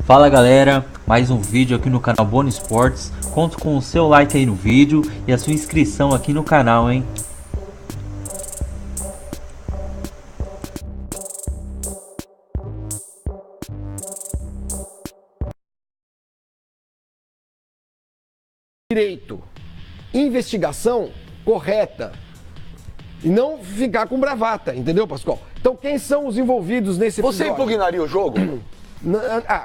Fala galera, mais um vídeo aqui no canal Bono Esportes. Conto com o seu like aí no vídeo e a sua inscrição aqui no canal, hein? Direito, investigação correta e não ficar com bravata, entendeu, Pascoal? Então quem são os envolvidos nesse episódio? Você impugnaria o jogo?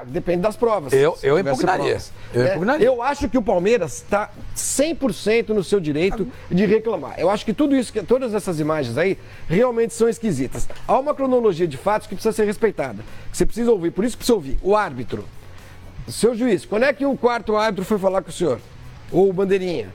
Depende das provas. Eu impugnaria. Eu acho que o Palmeiras está 100% no seu direito de reclamar. Eu acho que tudo isso, todas essas imagens aí, realmente são esquisitas. Há uma cronologia de fatos que precisa ser respeitada, que você precisa ouvir. Por isso que precisa ouvir o árbitro, o seu juiz. Quando é que o quarto árbitro foi falar com o senhor? Ou o bandeirinha?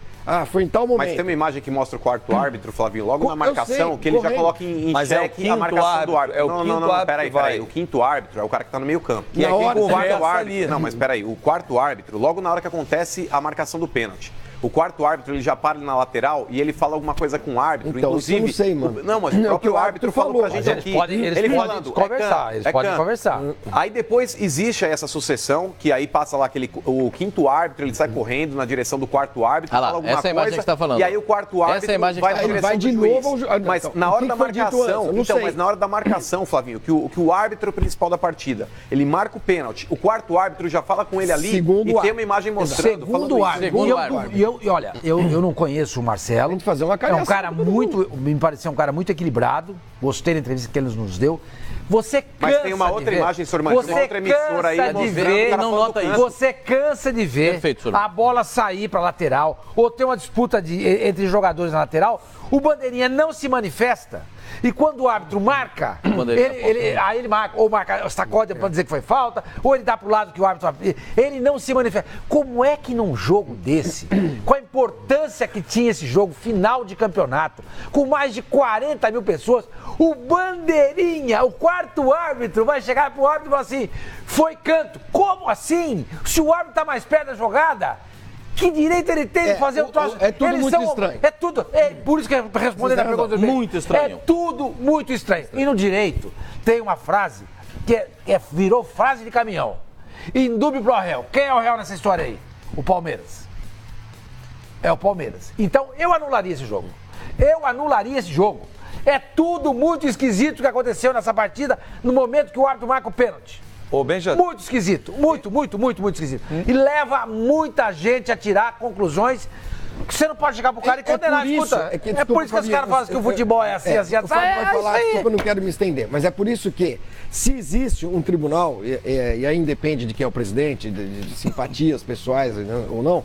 Foi em tal momento. Mas tem uma imagem que mostra o quarto árbitro, Flavinho, logo na marcação, sei, que ele correto. já coloca em Mas xeque é o a marcação quinto do árbitro. árbitro, Não, peraí. O quinto árbitro é o cara que tá no meio campo. E Na aí, hora o quarto dessa árbitro. ali. Não, mas peraí, o quarto árbitro, logo na hora que acontece a marcação do pênalti. O quarto árbitro, ele já para na lateral e ele fala alguma coisa com o árbitro. Então, inclusive, isso eu não sei, mano. Não, mas o próprio árbitro falou pra gente aqui. Eles podem conversar, eles podem conversar. Aí depois existe essa sucessão, que aí passa lá o quinto árbitro, ele sai correndo na direção do quarto árbitro, lá, fala alguma essa é a imagem coisa, que você tá falando. E aí o quarto árbitro Essa é a imagem que vai tá na falando. direção Vai de do juiz. novo ao Mas então, na o hora que da foi dito antes? marcação, Eu não sei. mas na hora da marcação, Flavinho, que o árbitro principal da partida, ele marca o pênalti, o quarto árbitro já fala com ele ali Segundo e árbitro. tem uma imagem mostrando, Segundo árbitro. E olha, eu não conheço o Marcelo. Tem que fazer uma É um cagação cara com todo muito, me pareceu um cara muito equilibrado. Gostei da entrevista que ele nos deu. Você cansa Mas tem uma outra de ver. imagem, senhor Mano, uma outra emissora aí cansa de mostrando ver, o cara não falando nota do isso. canto. Você cansa de ver Perfeito, senhor. a bola sair para lateral ou ter uma disputa entre jogadores na lateral, o bandeirinha não se manifesta. E quando o árbitro marca, aí ele marca, ou marca, sacode para dizer que foi falta, ou ele dá pro lado que o árbitro... Ele não se manifesta. Como é que num jogo desse, com a importância que tinha esse jogo, final de campeonato, com mais de 40 mil pessoas, o bandeirinha, o quarto árbitro, vai chegar pro árbitro e falar assim, foi canto. Como assim? Se o árbitro tá mais perto da jogada... Que direito ele tem de fazer o troço? É tudo muito estranho. É tudo. Por isso que eu respondendo a pergunta do muito estranho. É tudo muito estranho. E no direito tem uma frase que virou frase de caminhão. Indúbio pro réu. Quem é o réu nessa história aí? O Palmeiras. É o Palmeiras. Então eu anularia esse jogo. É tudo muito esquisito que aconteceu nessa partida no momento que o árbitro marca o pênalti. Ô, Benja, Muito esquisito, muito esquisito. E leva muita gente a tirar conclusões que você não pode chegar pro cara e condenar. por isso, Escuta, desculpa, por isso que os caras falam que o futebol é assim, assim. O Fábio vai falar, isso aí. desculpa, eu não quero me estender, mas é por isso que, se existe um tribunal, e aí independe de quem é o presidente, de simpatias pessoais ou não,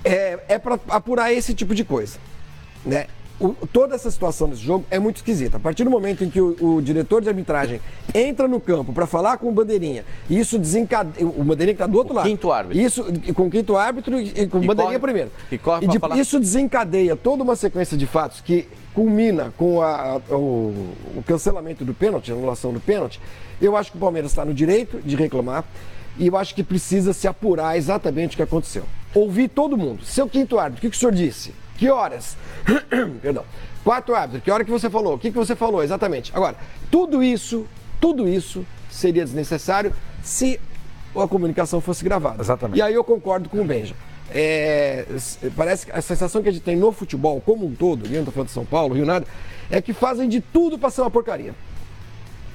é para apurar esse tipo de coisa, né? Toda essa situação desse jogo é muito esquisita. A partir do momento em que o diretor de arbitragem entra no campo para falar com o bandeirinha, e isso desencadeia. O bandeirinha que está do outro lado. Quinto árbitro. Isso, com o quinto árbitro e com o bandeirinha primeiro. que corre pra falar. Isso desencadeia toda uma sequência de fatos que culmina com o cancelamento do pênalti, a anulação do pênalti. Eu acho que o Palmeiras está no direito de reclamar e eu acho que precisa se apurar exatamente o que aconteceu. Ouvir todo mundo. Seu quinto árbitro, o que o senhor disse? Que horas? Perdão. Quarto árbitro, que hora que você falou? O que você falou exatamente? Agora, tudo isso seria desnecessário se a comunicação fosse gravada. Exatamente. E aí eu concordo com o Benja. Parece que a sensação que a gente tem no futebol como um todo, eu não estou falando de São Paulo, Rio nada, é que fazem de tudo para ser uma porcaria.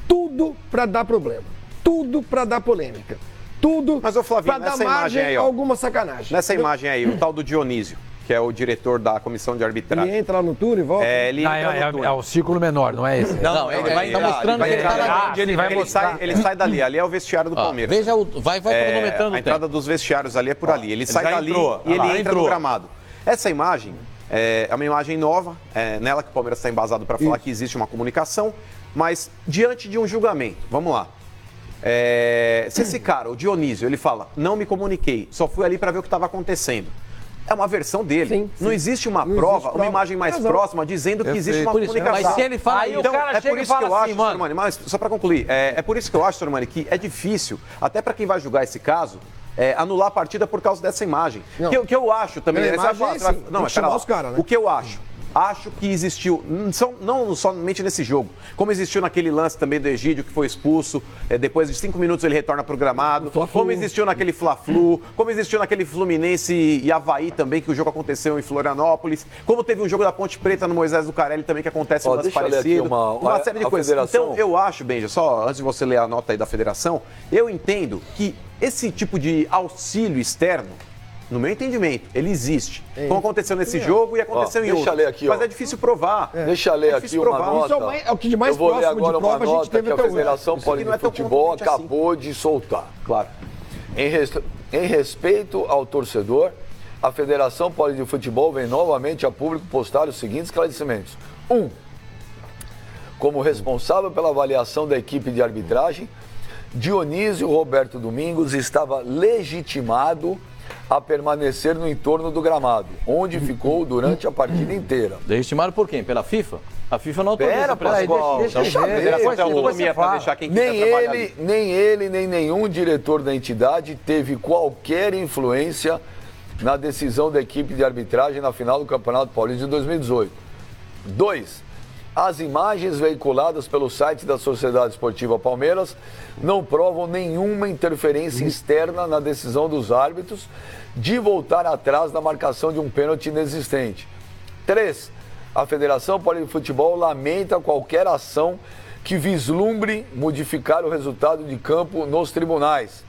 Tudo para dar problema. Tudo para dar polêmica. Tudo Mas, ô, Flavinho, para dar nessa margem imagem aí, ó. a alguma sacanagem. Nessa imagem aí, o tal do Dionísio, que é o diretor da comissão de arbitragem. Ele entra lá no túnel e volta? Ele Não, entra no túnel. é o círculo menor, não é esse? Não, ele vai ele mostrando vai que ele tá entrar lá. ali, ele sai dali, ali é o vestiário do Palmeiras. Veja, vai cronometrando A o entrada tempo. dos vestiários ali é por ali. Ele sai já dali entrou. e ele Ah lá, entra entrou. no gramado. Essa imagem é uma imagem nova, nela que o Palmeiras está embasado para falar que existe uma comunicação, mas diante de um julgamento, vamos lá. Se esse cara, o Dionísio, ele fala, não me comuniquei, só fui ali para ver o que estava acontecendo. É uma versão dele. Sim. Não existe uma Não prova, existe uma prova. imagem mais Razão. próxima dizendo que existe uma Por isso, comunicação. mas se ele fala Aí isso, o cara é chega por e isso que fala eu assim, acho, mano. Sr. Mani, mas só para concluir, é por isso que eu acho, Sr. Mani, que é difícil, até para quem vai julgar esse caso, anular a partida por causa dessa imagem. Não. Que eu acho também. Pela você vai imagem, falar- sim. você vai- Tem Não, que mas pera chamar lá. os caras, né? O que eu acho? Acho que existiu, não somente nesse jogo, como existiu naquele lance também do Egídio, que foi expulso, depois de 5 minutos ele retorna pro gramado, como existiu naquele Fla-Flu, como existiu naquele Fluminense e Avaí também, que o jogo aconteceu em Florianópolis, como teve um jogo da Ponte Preta no Moisés do Carelli também, que acontece um lance parecido, uma série de coisas. Então, eu acho, Benja, só antes de você ler a nota aí da federação, eu entendo que esse tipo de auxílio externo, no meu entendimento, ele existe. Como aconteceu nesse jogo e aconteceu em outro. Mas é difícil provar. Deixa eu ler aqui uma nota. Isso é o que de mais próximo de prova a gente teve até hoje. A Federação Paulista de Futebol acabou de soltar. Claro. Em respeito ao torcedor, a Federação Paulista de Futebol vem novamente a público postar os seguintes esclarecimentos. 1. Como responsável pela avaliação da equipe de arbitragem, Dionísio Roberto Domingos estava legitimado a permanecer no entorno do gramado, onde ficou durante a partida inteira. Legitimado por quem? Pela FIFA? A FIFA não autoriza. Pera, Pascoal, deixa eu ver. Nem ele, nem nenhum diretor da entidade teve qualquer influência na decisão da equipe de arbitragem na final do Campeonato Paulista de 2018. 2. As imagens veiculadas pelo site da Sociedade Esportiva Palmeiras não provam nenhuma interferência externa na decisão dos árbitros de voltar atrás na marcação de um pênalti inexistente. 3. A Federação Paulista de Futebol lamenta qualquer ação que vislumbre modificar o resultado de campo nos tribunais.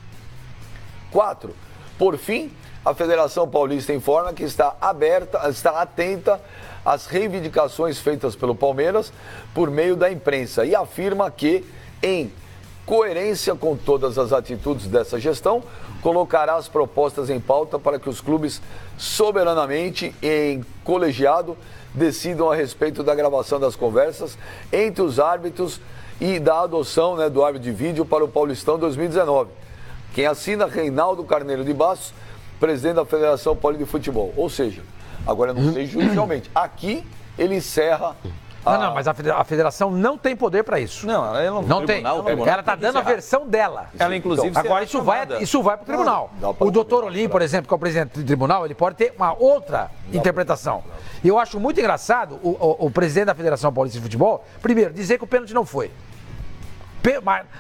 4. Por fim, a Federação Paulista informa que está atenta às reivindicações feitas pelo Palmeiras por meio da imprensa e afirma que, em coerência com todas as atitudes dessa gestão, colocará as propostas em pauta para que os clubes soberanamente, em colegiado, decidam a respeito da gravação das conversas entre os árbitros e da adoção do árbitro de vídeo para o Paulistão 2019. Quem assina, Reinaldo Carneiro de Bastos, presidente da Federação Paulista de Futebol. Ou seja, agora eu não sei judicialmente. Aqui ele encerra. Não, mas a federação não tem poder para isso. Não, ela não tem. Ela está dando a versão dela. Ela, inclusive, então, agora isso vai para o tribunal. O doutor Olim, por exemplo, que é o presidente do tribunal, ele pode ter uma outra interpretação. E eu acho muito engraçado o presidente da Federação Paulista de Futebol, primeiro, dizer que o pênalti não foi.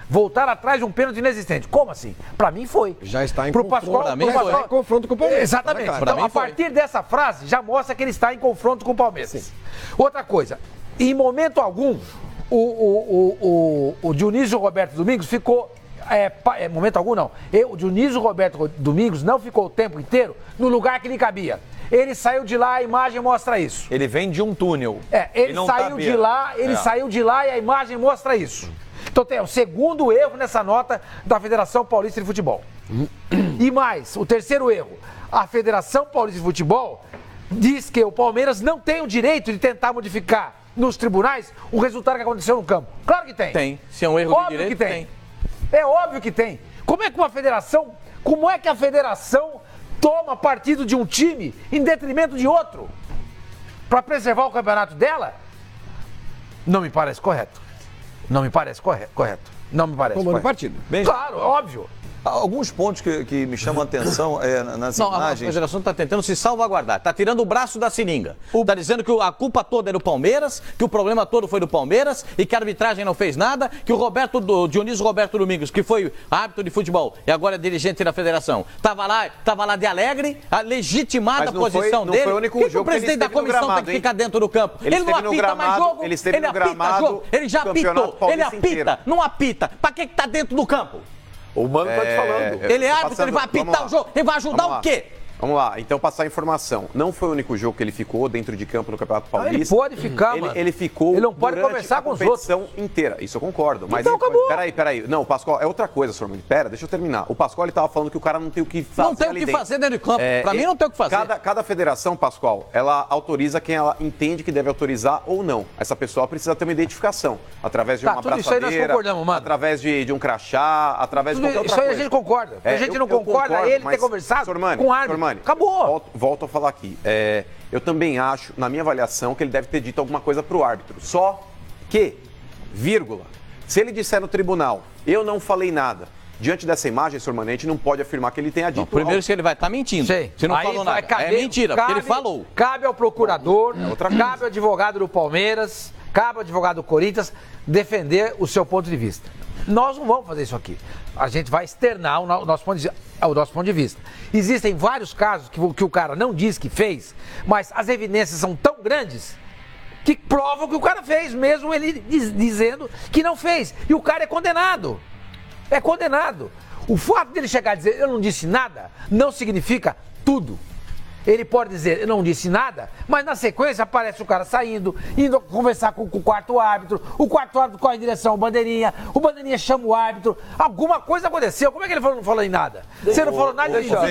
Voltar atrás de um pênalti inexistente. Como assim? Para mim foi. Já está em confronto com o Palmeiras. Exatamente. Tá, então, a partir dessa frase, já mostra que ele está em confronto com o Palmeiras. Sim. Outra coisa, em momento algum, o Dionísio Roberto Domingos ficou... momento algum, não. O Dionísio Roberto Domingos não ficou o tempo inteiro no lugar que lhe cabia. Ele saiu de lá, a imagem mostra isso. Ele vem de um túnel. Ele saiu de lá, saiu de lá e a imagem mostra isso. Então tem o segundo erro nessa nota da Federação Paulista de Futebol. E mais, o terceiro erro. A Federação Paulista de Futebol diz que o Palmeiras não tem o direito de tentar modificar nos tribunais o resultado que aconteceu no campo. Claro que tem. Tem. Se é um erro de direito, que tem. É óbvio que tem. Como é que a federação toma partido de um time em detrimento de outro para preservar o campeonato dela? Não me parece correto. Não me parece correto. Não me parece correto. Partido. Bem, claro, óbvio. Alguns pontos que me chamam a atenção nas imagens. A federação está tentando se salvaguardar, está tirando o braço da seringa. Está dizendo que a culpa toda é do Palmeiras, que o problema todo foi do Palmeiras e que a arbitragem não fez nada, que o Dionísio Roberto Domingos, que foi árbitro de futebol e agora é dirigente da federação, estava lá de alegre, a legitimada posição dele. Não foi o único jogo que o presidente da comissão tem que ficar dentro do campo. Ele não apita mais jogo, ele apita jogo, ele já apitou, ele apita, não apita. Para que está dentro do campo? O Mano tá te falando. Ele é árbitro, ele vai apitar o jogo, ele vai ajudar o quê? Vamos lá, então passar a informação. Não foi o único jogo que ele ficou dentro de campo no Campeonato Paulista. Ele pode ficar, mano. Ele ficou. Ele não pode conversar com os outros. A competição inteira. Isso eu concordo. Mas então acabou. Peraí. Não, o Pascoal, é outra coisa, senhor. Pera, deixa eu terminar. O Pascoal, ele tava falando que o cara não tem o que fazer. Não tem o que fazer dentro de campo. Pra mim, não tem o que fazer. Cada federação, Pascoal, ela autoriza quem ela entende que deve autorizar ou não. Essa pessoa precisa ter uma identificadeira, através de uma abraçadeira, isso aí nós concordamos, mano. através de um crachá, através de qualquer outra coisa. Isso aí a gente concorda. A gente não concorda, ele ter conversado com o árbitro. Acabou. Volto a falar aqui. Eu também acho, na minha avaliação, que ele deve ter dito alguma coisa pro árbitro. Só que, vírgula, se ele disser no tribunal, eu não falei nada, Diante dessa imagem, senhor Mani, a gente não pode afirmar que ele tenha dito... Não, primeiro, se ele vai estar mentindo. Sim. Se não falou nada. É mentira, porque ele falou. Cabe ao procurador, cabe ao advogado do Palmeiras, cabe ao advogado do Corinthians defender o seu ponto de vista. Nós não vamos fazer isso aqui. A gente vai externar o nosso ponto de vista. Existem vários casos que o cara não diz que fez, mas as evidências são tão grandes que provam que o cara fez, mesmo ele dizendo que não fez. E o cara é condenado. É condenado. O fato dele chegar e dizer eu não disse nada, não significa tudo. Ele pode dizer eu não disse nada, mas na sequência aparece o cara saindo, indo conversar com o quarto árbitro, o quarto árbitro corre em direção ao bandeirinha, o bandeirinha chama o árbitro, alguma coisa aconteceu. Como é que ele não falou em nada? Você não falou nada, deixa eu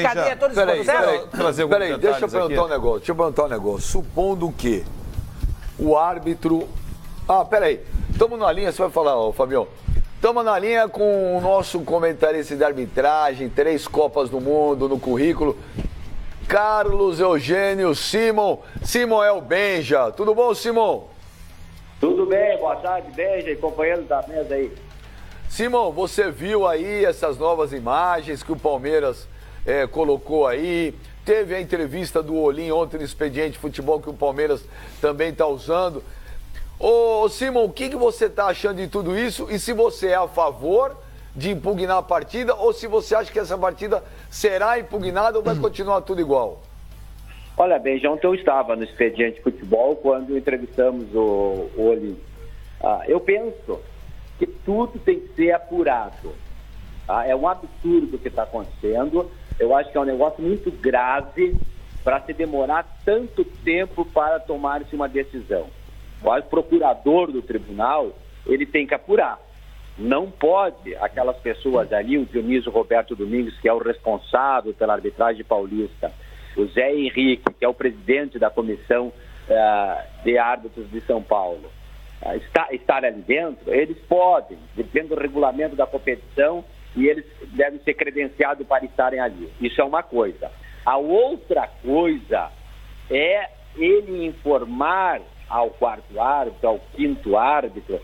perguntar um negócio. Supondo que o árbitro... estamos na linha, você vai falar, Fabião. Estamos na linha com o nosso comentarista de arbitragem, 3 Copas do Mundo no currículo, Carlos Eugênio Simon. Simon é o Benja. Tudo bom, Simon? Tudo bem, boa tarde, Benja e companheiros da mesa aí. Simon, você viu aí essas novas imagens que o Palmeiras colocou aí? Teve a entrevista do Olim ontem no Expediente Futebol que o Palmeiras também está usando. Ô Simon, o que você está achando de tudo isso? E se você é a favor de impugnar a partida ou se você acha que essa partida será impugnada ou vai continuar tudo igual? Olha, Benja, ontem eu estava no Expediente Futebol quando entrevistamos o Olim. Eu penso que tudo tem que ser apurado. É um absurdo o que está acontecendo. Eu acho que é um negócio muito grave para se demorar tanto tempo para tomar-se uma decisão. O procurador do tribunal, ele tem que apurar. Não pode aquelas pessoas ali, o Dionísio Roberto Domingues, que é o responsável pela arbitragem paulista, o Zé Henrique, que é o presidente da comissão de árbitros de São Paulo, estar ali dentro. Eles podem, depende do regulamento da competição, e eles devem ser credenciados para estarem ali. Isso é uma coisa. A outra coisa é ele informar ao quarto árbitro, ao quinto árbitro,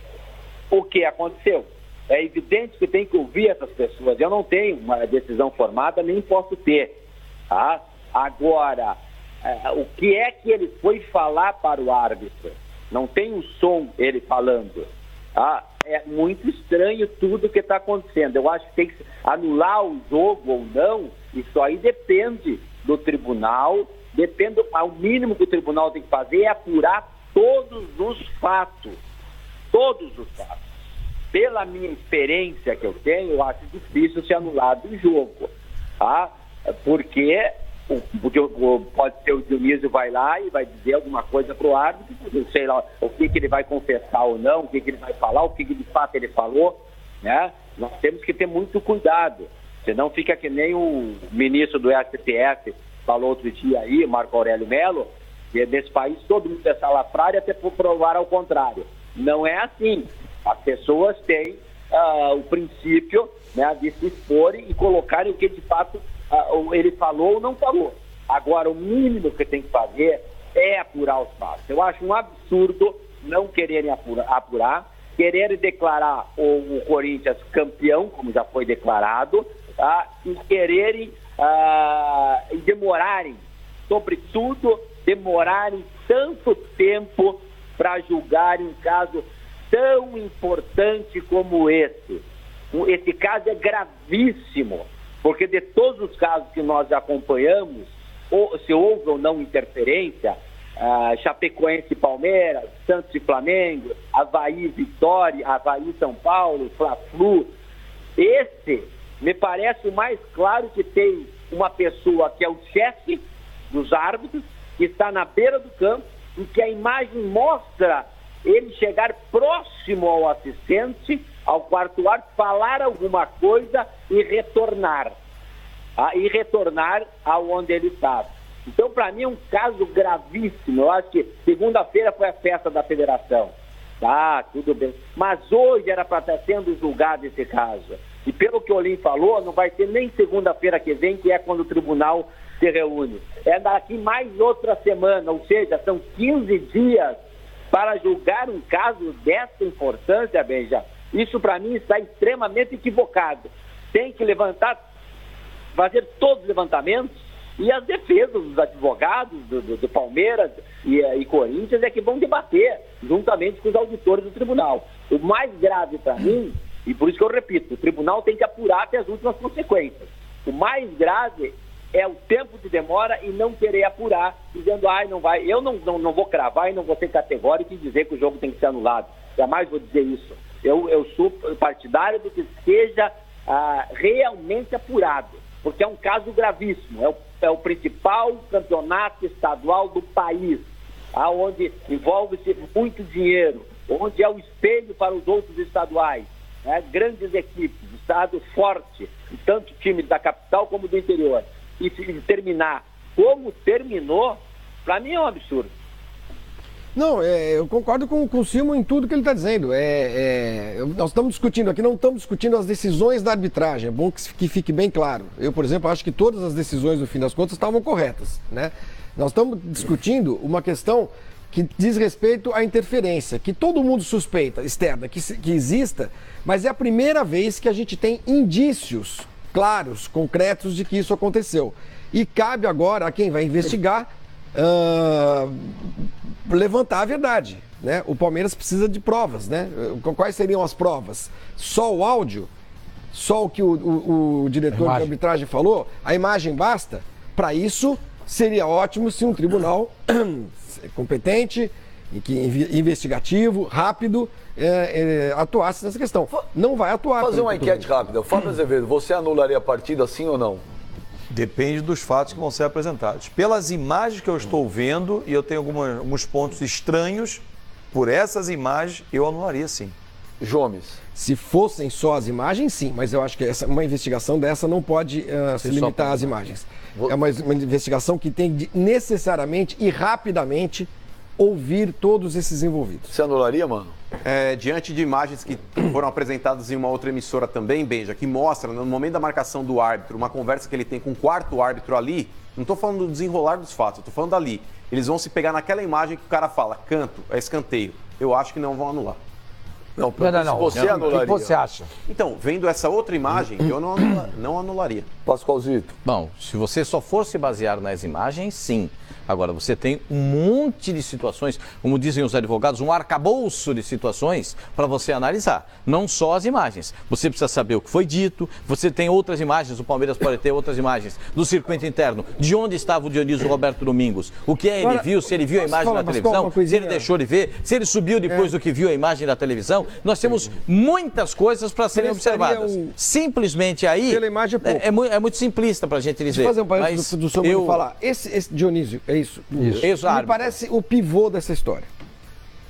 o que aconteceu. É evidente que tem que ouvir essas pessoas. Eu não tenho uma decisão formada, nem posso ter. Tá? Agora, o que é que ele foi falar para o árbitro? Não tem o som ele falando. Tá? É muito estranho tudo que está acontecendo. Eu acho que tem que anular o jogo ou não. Isso aí depende do tribunal. Depende, ao mínimo que o tribunal tem que fazer é apurar todos os fatos. Todos os fatos. Pela minha experiência que eu tenho, eu acho difícil se anular do jogo. Tá? Porque pode ser o Dionísio vai lá e vai dizer alguma coisa para o árbitro, não sei lá o que ele vai confessar ou não, o que ele vai falar, o que de fato ele falou, né? Nós temos que ter muito cuidado, senão fica que nem o ministro do STF falou outro dia aí, Marco Aurélio Melo, que nesse país todo mundo é salafrário até por provar ao contrário. Não é assim. As pessoas têm o princípio, né, de se exporem e colocarem o que de fato ele falou ou não falou. Agora, o mínimo que tem que fazer é apurar os fatos. Eu acho um absurdo não quererem apurar, quererem declarar o Corinthians campeão, como já foi declarado, tá? E quererem e demorarem, sobretudo, demorarem tanto tempo para julgarem um caso tão importante como esse. Esse caso é gravíssimo, porque de todos os casos que nós acompanhamos, se houve ou não interferência, Chapecoense e Palmeiras, Santos e Flamengo, Avaí e Vitória, Avaí e São Paulo, Fla-Flu, esse me parece o mais claro, que tem uma pessoa que é o chefe dos árbitros, que está na beira do campo, e que a imagem mostra ele chegar próximo ao assistente, ao quarto árbitro, falar alguma coisa e retornar. E retornar aonde ele estava. Então, para mim, é um caso gravíssimo. Eu acho que segunda-feira foi a festa da federação. Tá, tudo bem. Mas hoje era para estar sendo julgado esse caso. E pelo que o Olim falou, não vai ser nem segunda-feira que vem, que é quando o tribunal se reúne. É daqui mais outra semana, ou seja, são 15 dias para julgar um caso dessa importância, Benja. Isso para mim está extremamente equivocado. tem que fazer todos os levantamentos, e as defesas dos advogados do Palmeiras e Corinthians é que vão debater juntamente com os auditores do tribunal. O mais grave para mim, e por isso que eu repito, o tribunal tem que apurar até as últimas consequências. O mais grave é o tempo de demora e não querer apurar, dizendo, não vai. Eu não vou cravar e não vou ser categórico e dizer que o jogo tem que ser anulado. Jamais vou dizer isso. Eu sou partidário de que seja realmente apurado, porque é um caso gravíssimo. É o principal campeonato estadual do país, onde envolve-se muito dinheiro, onde é o espelho para os outros estaduais. Grandes equipes, estado forte, tanto times da capital como do interior. E se terminar como terminou, para mim é um absurdo. Não, eu concordo com o Simon em tudo que ele está dizendo. Nós estamos discutindo aqui, não estamos discutindo as decisões da arbitragem. É bom que fique bem claro. Eu, por exemplo, acho que todas as decisões, no fim das contas, estavam corretas, né? Nós estamos discutindo uma questão que diz respeito à interferência, que todo mundo suspeita, externa, que exista, mas é a primeira vez que a gente tem indícios claros, concretos de que isso aconteceu. E cabe agora a quem vai investigar levantar a verdade, né? O Palmeiras precisa de provas, né? Quais seriam as provas? Só o áudio? Só o que o diretor de arbitragem falou? A imagem basta? Para isso, seria ótimo se um tribunal competente, investigativo, rápido, atuasse nessa questão. Não vai atuar. Fazer uma enquete rápida. Fábio Azevedo, você anularia a partida sim ou não? Depende dos fatos que vão ser apresentados. Pelas imagens que eu estou vendo, e eu tenho alguns pontos estranhos, por essas imagens, eu anularia sim. Jomes. Se fossem só as imagens, sim, mas eu acho que uma investigação dessa não pode se limitar às imagens. É uma investigação que tem de necessariamente e rapidamente ouvir todos esses envolvidos. Você anularia, mano? Diante de imagens que foram apresentadas em uma outra emissora também, Benja, que mostra, no momento da marcação do árbitro, uma conversa que ele tem com o quarto árbitro ali, não estou falando do desenrolar dos fatos, estou falando dali. Eles vão se pegar naquela imagem que o cara fala, canto, é escanteio. Eu acho que não vão anular. Não. Você anularia. O que você acha? Então, vendo essa outra imagem, eu não anularia. Pascoalzito. Bom, se você só for se basear nas imagens, sim. Agora, você tem um monte de situações, como dizem os advogados, um arcabouço de situações para você analisar. Não só as imagens. Você precisa saber o que foi dito, você tem outras imagens, o Palmeiras pode ter outras imagens do circuito interno, de onde estava o Dionísio Roberto Domingos, o que ele viu, se ele viu a imagem na televisão, se ele deixou de ver, se ele subiu depois do que viu a imagem da televisão. Nós temos muitas coisas para serem observadas. Simplesmente aí, pela imagem é muito simplista para a gente dizer. Deixa eu fazer um parênteses do seu falar. Esse Dionísio, isso. Me parece o pivô dessa história.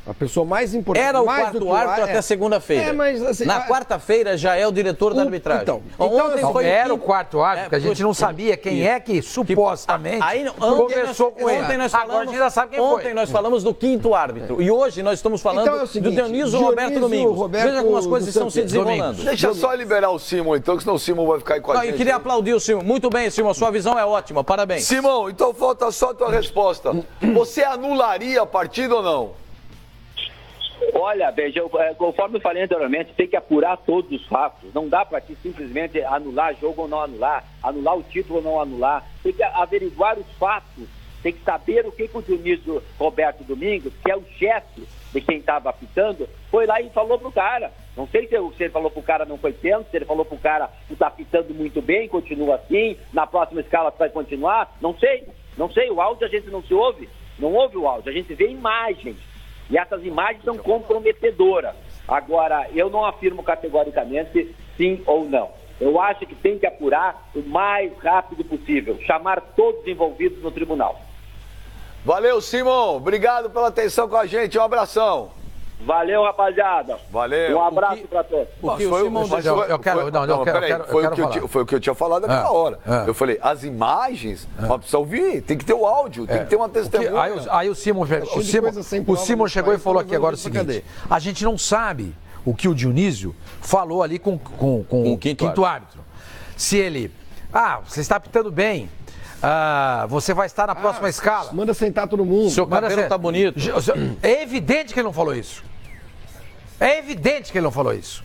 A pessoa mais importante. Era o quarto árbitro até segunda-feira. Assim, na quarta-feira já é o diretor da arbitragem. Ontem foi era o quarto árbitro, que a gente não sabia quem é que supostamente conversou com ele. Agora a gente já sabe quem foi. Ontem nós falamos do quinto árbitro. E hoje nós estamos falando do Dionísio Roberto Domingos. Veja como as coisas estão se desenrolando. Deixa só liberar o Simon, então, que senão o Simon vai ficar aí com a gente. Eu queria aplaudir o Simon. Muito bem, Simon. Sua visão é ótima. Parabéns. Simon, então falta só a tua resposta. Você anularia a partida ou não? Olha, veja, conforme eu falei anteriormente, tem que apurar todos os fatos. Não dá para simplesmente anular jogo ou não anular, anular o título ou não anular. Tem que averiguar os fatos, tem que saber o que o Dionísio Roberto Domingos, que é o chefe de quem estava apitando, foi lá e falou pro cara. Não sei se ele falou pro cara não foi pênalti, se ele falou pro cara que está apitando muito bem, continua assim, na próxima escala vai continuar. Não sei, o áudio a gente não se ouve, não ouve o áudio, a gente vê imagens. E essas imagens são comprometedoras. Agora, eu não afirmo categoricamente sim ou não. Eu acho que tem que apurar o mais rápido possível. Chamar todos os envolvidos no tribunal. Valeu, Simon. Obrigado pela atenção com a gente. Um abração. Valeu, rapaziada. Valeu. Um abraço para todos. Foi o que eu tinha falado naquela hora. Eu falei, as imagens, precisa ouvir, tem que ter o áudio, tem que ter uma testemunha. Aí o Simon chegou e falou aqui agora o seguinte, a gente não sabe o que o Dionísio falou ali com o quinto árbitro. Se ele, você está apitando bem, você vai estar na próxima escala. Manda sentar todo mundo. Seu cabelo tá bonito. É evidente que ele não falou isso. É evidente que ele não falou isso.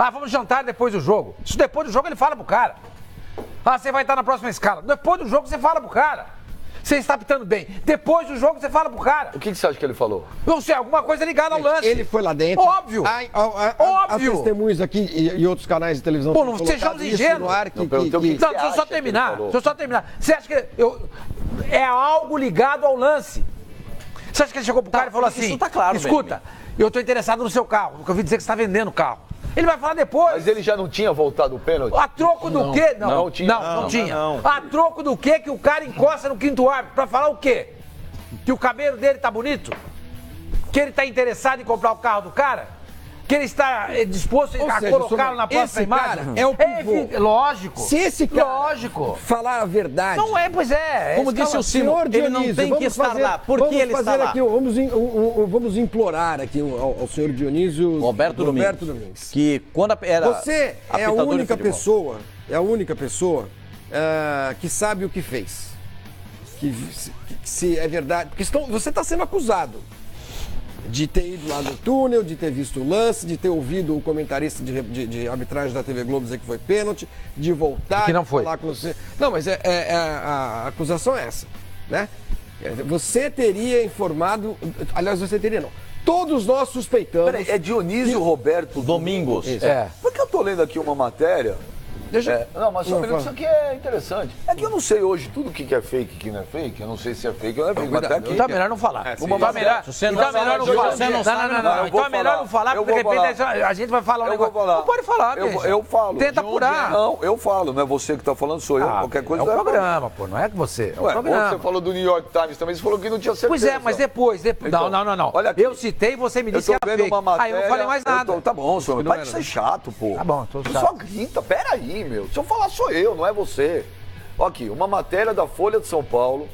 Ah, vamos jantar depois do jogo. Isso depois do jogo ele fala pro cara. Ah, você vai estar na próxima escala. Depois do jogo você fala pro cara. Você está apitando bem. Depois do jogo você fala pro cara. O que você acha que ele falou? Não sei, alguma coisa ligada ao lance. Ele foi lá dentro. Óbvio. Óbvio. As testemunhas aqui e outros canais de televisão. Pô, não sejamos ingênuos. Deixa eu só terminar. Você acha que é algo ligado ao lance? Você acha que ele chegou pro cara e falou assim... Isso tá claro, escuta, eu tô interessado no seu carro. Porque eu ouvi dizer que você tá vendendo o carro. Ele vai falar depois. Mas ele já não tinha voltado o pênalti? A troco do quê? Não tinha. Não. A troco do quê que o cara encosta no quinto árbitro? Pra falar o quê? Que o cabelo dele tá bonito? Que ele tá interessado em comprar o carro do cara? Que ele está disposto a colocá-lo na próxima imagem? Cara é o pivô. Lógico. Se esse cara falar a verdade... Não é, pois é. Como disse o Simão, ele não tem que estar lá. Por que ele está lá? Vamos implorar aqui ao senhor Dionísio Roberto Domingues. Que quando era você é a única pessoa, que sabe o que fez. Que se é verdade... Porque você está sendo acusado de ter ido lá no túnel, de ter visto o lance, de ter ouvido o comentarista de arbitragem da TV Globo dizer que foi pênalti, de voltar... Que não foi. Falar com você. Não, mas a acusação é essa, né? Você teria informado... Aliás, você teria não. Todos nós suspeitamos... Peraí, é Dionísio Roberto Domingos. Porque eu tô lendo aqui uma matéria... Não, mas só um minuto, isso aqui é interessante. É que eu não sei hoje tudo o que é fake e o que não é fake. Eu não sei se é fake ou não é fake. Mas até aqui... Então é melhor não falar. Então é melhor não falar. Então é melhor não falar, porque de repente a gente vai falar um negócio. Não pode falar, eu falo. Tenta apurar. Não, eu falo. Não é você que tá falando, sou eu. Qualquer coisa... É o programa, pô. Não é que você. É o programa. Você falou do New York Times também, você falou que não tinha certeza. Pois é, mas depois. Não. Olha aqui. Eu citei, você me disse que era fake. Aí eu não falei mais nada. Tá bom, senhor. Para de ser chato, pô. Tá bom, tô chato. Você só grita. Pera aí, meu. Se eu falar sou eu, não é você. Aqui, uma matéria da Folha de São Paulo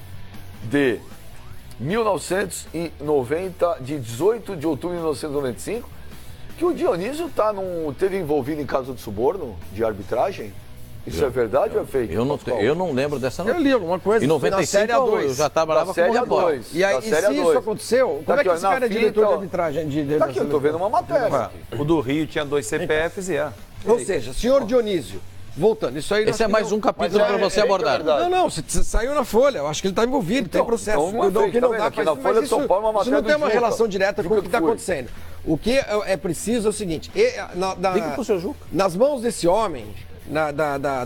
de 1990, de 18 de outubro de 1995, que o Dionísio teve envolvido em caso de suborno, de arbitragem. Isso é verdade ou é fake? Eu não lembro dessa notícia. Eu li alguma coisa. Em 95 eu já trabalhava como repórter. E aí, se isso aconteceu, como é que esse cara é diretor de arbitragem? Tá aqui, eu tô vendo uma matéria. O do Rio tinha 2 CPFs e Ou seja, senhor Dionísio, voltando, isso aí... Esse é mais um capítulo para você abordar. Não, você saiu na Folha, eu acho que ele está envolvido, tem processo. Na Folha de São Paulo, uma matéria isso não tem uma relação direta com o que está acontecendo. O que é preciso é o seguinte, nas mãos desse homem,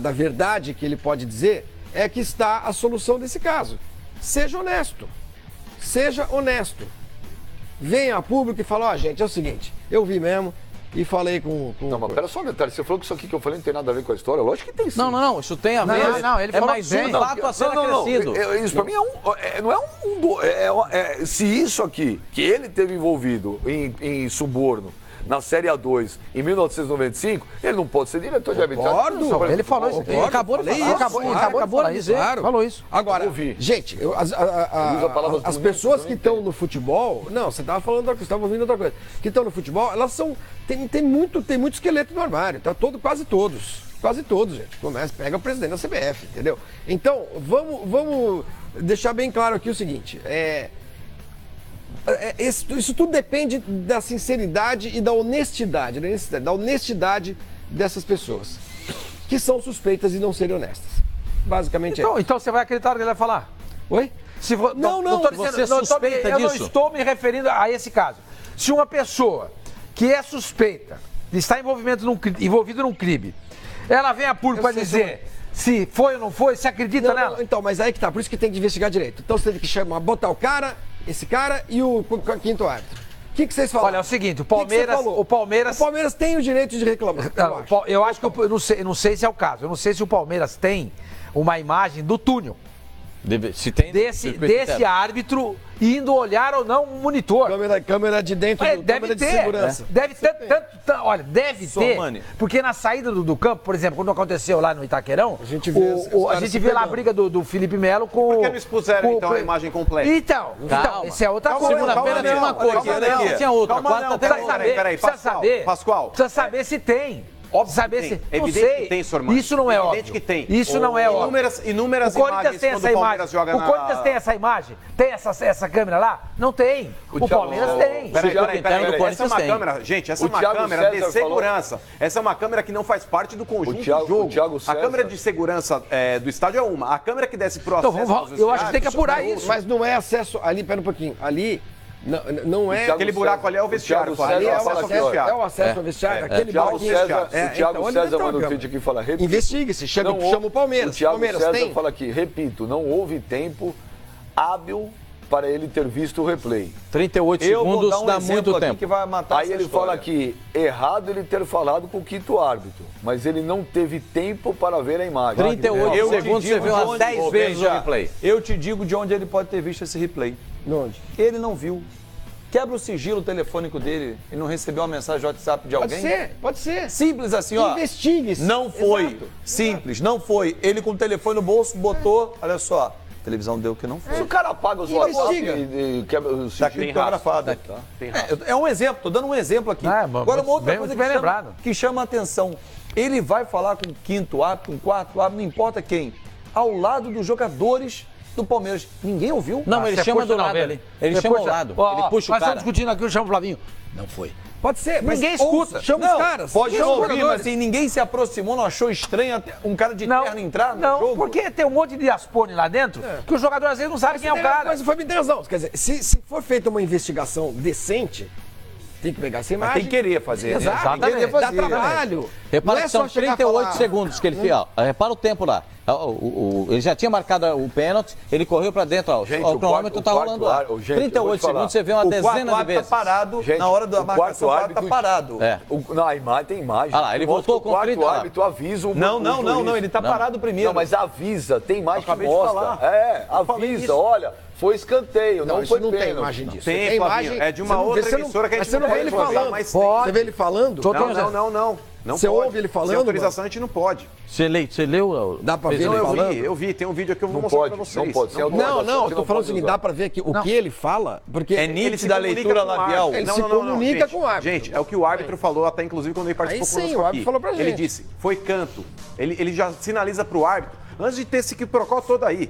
da verdade que ele pode dizer, é que está a solução desse caso. Seja honesto. Seja honesto. Venha a público e fala, gente, é o seguinte, eu vi mesmo, e falei com... Não, mas pera só um detalhe, você falou que isso aqui que eu falei não tem nada a ver com a história, lógico que tem sim. Não, isso tem a ver. Ele falou mais um fato a ser acrescido. Isso pra mim se isso aqui, que ele teve envolvido em suborno na Série A2 em 1995, ele não pode ser diretor de arbitragem. Ele falou isso. Ele acabou de dizer. Falou isso. Agora, gente, as pessoas que estão no futebol... Não, você estava falando, você estava ouvindo outra coisa. Que estão no futebol, elas são... Tem muito esqueleto no armário. Tá quase todos. Quase todos, gente. Pega o presidente da CBF, entendeu? Então, vamos deixar bem claro aqui o seguinte. Isso tudo depende da sinceridade e da honestidade, dessas pessoas, que são suspeitas de não serem honestas. Basicamente Então você vai acreditar no que ele vai falar? Oi? Não, você suspeita disso? Eu não estou me referindo a esse caso. Se uma pessoa que é suspeita de estar envolvido num crime, ela vem a público para dizer se foi ou não foi, se acredita nela? Então, mas aí que tá, por isso que tem que investigar direito. Então você tem que botar esse cara e o quinto árbitro. O que vocês falaram? Olha, é o seguinte, o Palmeiras tem o direito de reclamar. Eu acho que eu não sei se é o caso. Eu não sei se o Palmeiras tem uma imagem do túnel. Se tem desse árbitro indo olhar ou não um monitor. Câmera de dentro câmera de segurança. Deve ter, porque na saída do campo, por exemplo, quando aconteceu lá no Itaquerão, a gente vê lá a briga do Felipe Melo com... Por que não expuseram então a imagem completa? Então, isso é outra coisa. Segunda-feira tinha uma coisa, tinha outra. Precisa saber se tem. Óbvio saber que se... tem. Não Evidente sei. que tem, Sormani. Isso não é óbvio. Evidente que tem. Isso não é óbvio. Inúmeras O Corinthians imagens tem quando essa o Palmeiras imagem. joga O Corinthians tem essa imagem? Tem essa câmera lá? Não tem. O Palmeiras tem. Peraí. Essa é uma tem. câmera, gente, essa é O uma Thiago câmera de César segurança. Essa é uma câmera que não faz parte do conjunto do jogo. o Thiago A César. câmera de segurança do estádio é uma. A câmera que desce pro acesso aos Eu acho que tem que vestiários, apurar isso. Mas não é acesso ali, pera um pouquinho. Ali não é. aquele buraco ali é o vestiário. Thiago Ali César é o fala acesso, aqui, ó. é o acesso ao vestiário. Aquele O Thiago buraquinho. César, o Thiago então, ele César vai ter manda uma um vídeo aqui e fala, repito. Investigue-se, chama o Palmeiras. O Thiago Palmeiras César tem? fala aqui, repito, não houve tempo hábil para ele ter visto o replay. 38 Eu vou segundos dar um dá exemplo muito aqui tempo. que vai matar Aí essa ele história. fala que errado ele ter falado com o quinto árbitro, mas ele não teve tempo para ver a imagem. 38 Eu te segundos, digo você viu de umas onde- 10 Ô, vezes o Benja, replay. Eu te digo de onde ele pode ter visto esse replay. Onde? Ele não viu. Quebra o sigilo telefônico dele e não recebeu uma mensagem de WhatsApp de alguém. Pode ser. Simples assim, ó. Investigue-se. Não foi. Exato. Simples, não foi. Ele com o telefone no bolso botou, olha só, a televisão deu que não foi. Se o cara apaga os WhatsApp e quebra o Tá sigilo. criptografado. É um exemplo, tô dando um exemplo aqui. Agora uma outra bem coisa lembrado. que chama a atenção. Ele vai falar com o quinto árbitro, com o quarto árbitro, não importa quem, ao lado dos jogadores do Palmeiras. Ninguém ouviu? Não, ele Você chama puxa do na lado vela. ali. Ele Você chama ao puxa. lado. Ó, Ele puxa o nós cara. estamos discutindo aqui, eu chamo o Flavinho. Não foi. Pode ser, mas Ninguém ou escuta. Chama Não, os caras. pode chama não os ouvir, mas jogadores. assim, ninguém se aproximou, não achou estranho até um cara de terno entrar no não, jogo? porque tem um monte de aspone lá dentro que o jogador às vezes não sabe quem é o cara. Mas foi bem razão. Quer dizer, se for feita uma investigação decente, tem que pegar essa imagem. Tem que querer fazer. né? Exato. Exatamente. Tem que Dá Dá trabalho. Repara Não é que são só chegar a 38 falar, segundos que ele fez, ó. Repara o tempo lá. Ele já tinha marcado o pênalti, ele correu pra dentro, ó. Gente, O cronômetro tá rolando lá. 38 segundos, você vê uma O quarto dezena de árbitro vezes. tá parado, Gente, na hora da o marcação, o quarto quarto tá árbitro- parado. É. Na imagem tem imagem. Ah lá, ele Mostra voltou que com o 30 quarto lá. árbitro avisa o Não, ele tá Não. parado primeiro. Não, mas avisa, tem imagem que acabei de mostra. falar. Avisa, olha, foi escanteio, não, isso foi não tem pênalti. imagem disso. Tem, Flavinho, é de uma você não vê- outra você não- emissora que a mas gente você não não vê ele pode mostrar, falando. mas Você vê ele falando? Não Você pode. ouve ele falando, Sem autorização a gente não pode. Você leu? Dá pra ver Não, ele falando? eu vi, tem um vídeo aqui que eu vou Não mostrar pode, pra vocês. não pode. Sem Não, autorização, eu você tô falando o seguinte, usar. dá pra ver que o que ele fala, porque É ele nítida a leitura labial. Ele se comunica gente, com o árbitro. Gente, é o que o árbitro falou, até inclusive quando ele participou Aí sim, conosco o árbitro aqui. falou pra Ele gente. disse, foi canto. Ele já sinaliza pro árbitro, antes de ter esse quiprocó todo aí,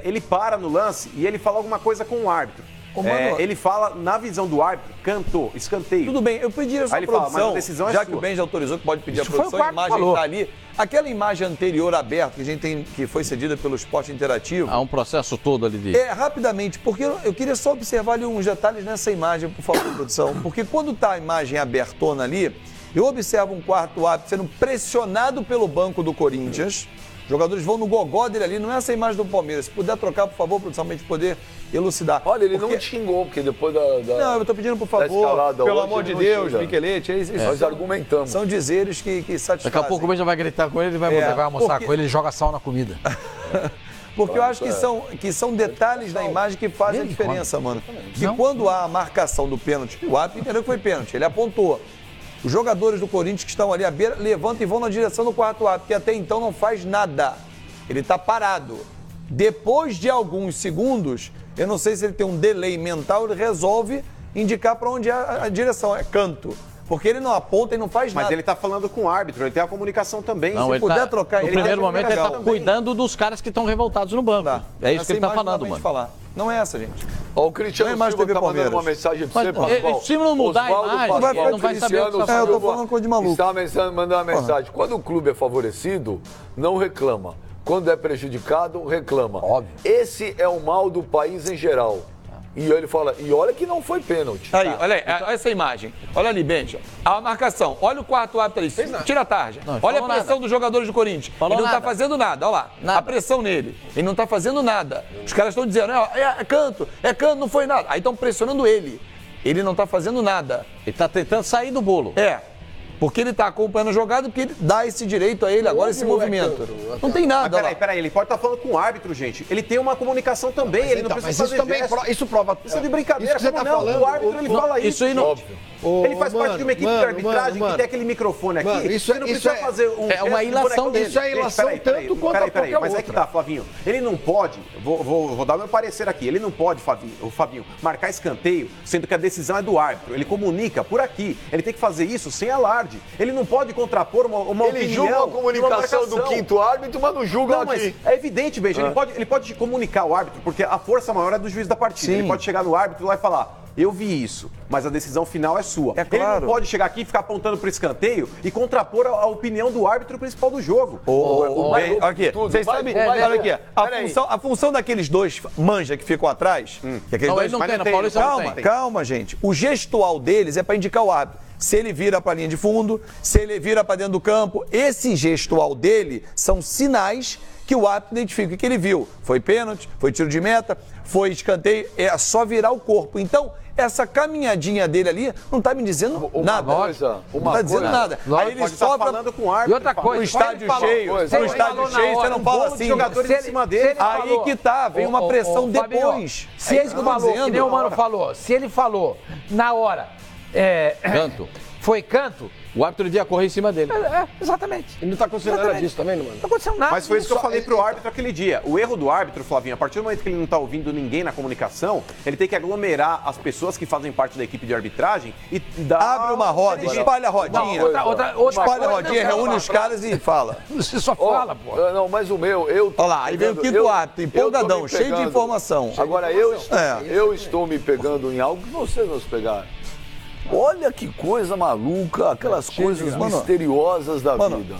ele para no lance e ele fala alguma coisa com o árbitro. Mano, Ele fala, na visão do árbitro, cantou, escanteio. Tudo bem, eu pedi a sua Aí ele fala, produção, mas a decisão é já sua. que o Ben já autorizou que pode pedir Isso a foi o produção, a quarto imagem falou. está ali. Aquela imagem anterior aberta que a gente tem, que foi cedida pelo Esporte Interativo. Há um processo todo ali de... Rapidamente, porque eu queria só observar ali uns detalhes nessa imagem, por favor, produção. Porque quando está a imagem abertona ali, eu observo um quarto árbitro sendo pressionado pelo banco do Corinthians. Os jogadores vão no gogó dele ali, não é essa imagem do Palmeiras. Se puder trocar, por favor, produção, pra gente poder elucidar. Olha, ele Porque- não xingou, porque depois da Não, eu tô pedindo, por da favor, escalada pelo hoje, amor ele de não Deus, xinga. Michelete, Nós argumentamos. são dizeres que satisfazem. Daqui a pouco o Ben já vai gritar com ele, ele vai, É, vai almoçar porque- com ele e joga sal na comida. Porque eu acho que são detalhes da imagem que fazem a diferença, mano. Que quando há a marcação do pênalti, o árbitro entendeu que foi pênalti, ele apontou. Os jogadores do Corinthians que estão ali à beira levantam e vão na direção do quarto árbitro, que até então não faz nada. Ele está parado. Depois de alguns segundos, eu não sei se ele tem um delay mental, ele resolve indicar para onde é a direção, é canto. Porque ele não aponta e não faz Mas nada. ele tá falando com o árbitro, ele tem a comunicação também. Não, se ele puder tá, trocar, no ele primeiro tá momento ele tá também. cuidando dos caras que estão revoltados no banco. É isso Essa que ele tá imagem falando, não dá pra mano. gente falar. Não é essa, gente. Ó, o Cristiano Não é mais Silva TV tá mandando Palmeiras. uma mensagem pra Mas, você, Pascoal. se não mudar a Oswaldo imagem, Pascoal, não vai saber o que Cristiano tá eu tô Silva falando coisa de maluco. Está mandando uma mensagem. Quando o clube é favorecido, não reclama. Quando é prejudicado, reclama. Óbvio. Esse é o mal do país em geral. E ele fala, e olha que não foi pênalti. Aí, olha aí, olha essa imagem. Olha ali, Benja. A marcação. Olha o quarto árbitro ali. Tira a tarja. Não, Olha a falou pressão nada. dos jogadores do Corinthians. Falou ele não tá nada. fazendo nada. Olha lá. Nada. A pressão nele. Ele não tá fazendo nada. Os caras estão dizendo, é canto, não foi nada. Aí estão pressionando ele. Ele não tá fazendo nada. Ele tá tentando sair do bolo. Porque ele tá acompanhando a jogada, porque ele dá esse direito a ele agora, esse movimento. Não tem Mas nada. olha lá. peraí, ele pode estar falando com o árbitro, gente. Ele tem uma comunicação também, ele não Então, precisa mas isso fazer também gesto. isso prova. Isso é de brincadeira, Isso que você como tá não? falando, O árbitro, ele fala isso. Isso aí não... Óbvio. Ele faz parte de uma equipe de arbitragem que tem aquele microfone aqui. Mano, isso não precisa fazer uma ilação dele. Isso é ilação tanto quanto qualquer outra. Mas é que tá, Flavinho. Ele não pode, vou dar o meu parecer aqui, ele não pode, Fabinho, marcar escanteio, sendo que a decisão é do árbitro. Ele comunica por aqui. Ele tem que fazer isso sem alarde. Ele não pode contrapor uma opinião. Ele julga a comunicação do quinto árbitro, mas não julga aqui. Mas é evidente, Beija, ele pode comunicar o árbitro, porque a força maior é do juiz da partida. Sim. Ele pode chegar no árbitro lá e falar: eu vi isso, mas a decisão final é sua. É claro. Ele não pode chegar aqui e ficar apontando para o escanteio e contrapor a opinião do árbitro principal do jogo. Aqui, vocês sabem, olha aqui, a função daqueles dois manja que ficam atrás, que aqueles dois, não tem, na Paulista não tem. Calma, gente. O gestual deles é para indicar o árbitro. Se ele vira para a linha de fundo, se ele vira para dentro do campo, esse gestual dele são sinais que o árbitro identifica. O que ele viu? Foi pênalti, foi tiro de meta, foi escanteio, é só virar o corpo. Então, essa caminhadinha dele ali não está me dizendo nada. Não está dizendo nada. Aí ele só falando com o árbitro. E outra coisa, no estádio cheio, você não fala assim. Jogadores em cima dele. Aí que tá, vem uma pressão depois. Se ele falou, que nem o Mano falou, se ele falou na hora, canto. Foi canto, o árbitro devia correr em cima dele. E Exatamente. não está acontecendo nada disso também, mano? Não aconteceu nada. Mas foi isso que eu falei pro árbitro aquele dia. O erro do árbitro, Flavinho, a partir do momento que ele não tá ouvindo ninguém na comunicação, ele tem que aglomerar as pessoas que fazem parte da equipe de arbitragem e dar... Abre uma roda, espalha a rodinha. Espalha a rodinha, reúne os caras e fala. Você só fala, pô. Não, mas o meu, olha lá, aí vem o quinto árbitro, empolgadão, cheio de informação. Agora, eu estou me pegando em algo que vocês não se pegaram. Olha que coisa maluca, aquelas coisas misteriosas da vida.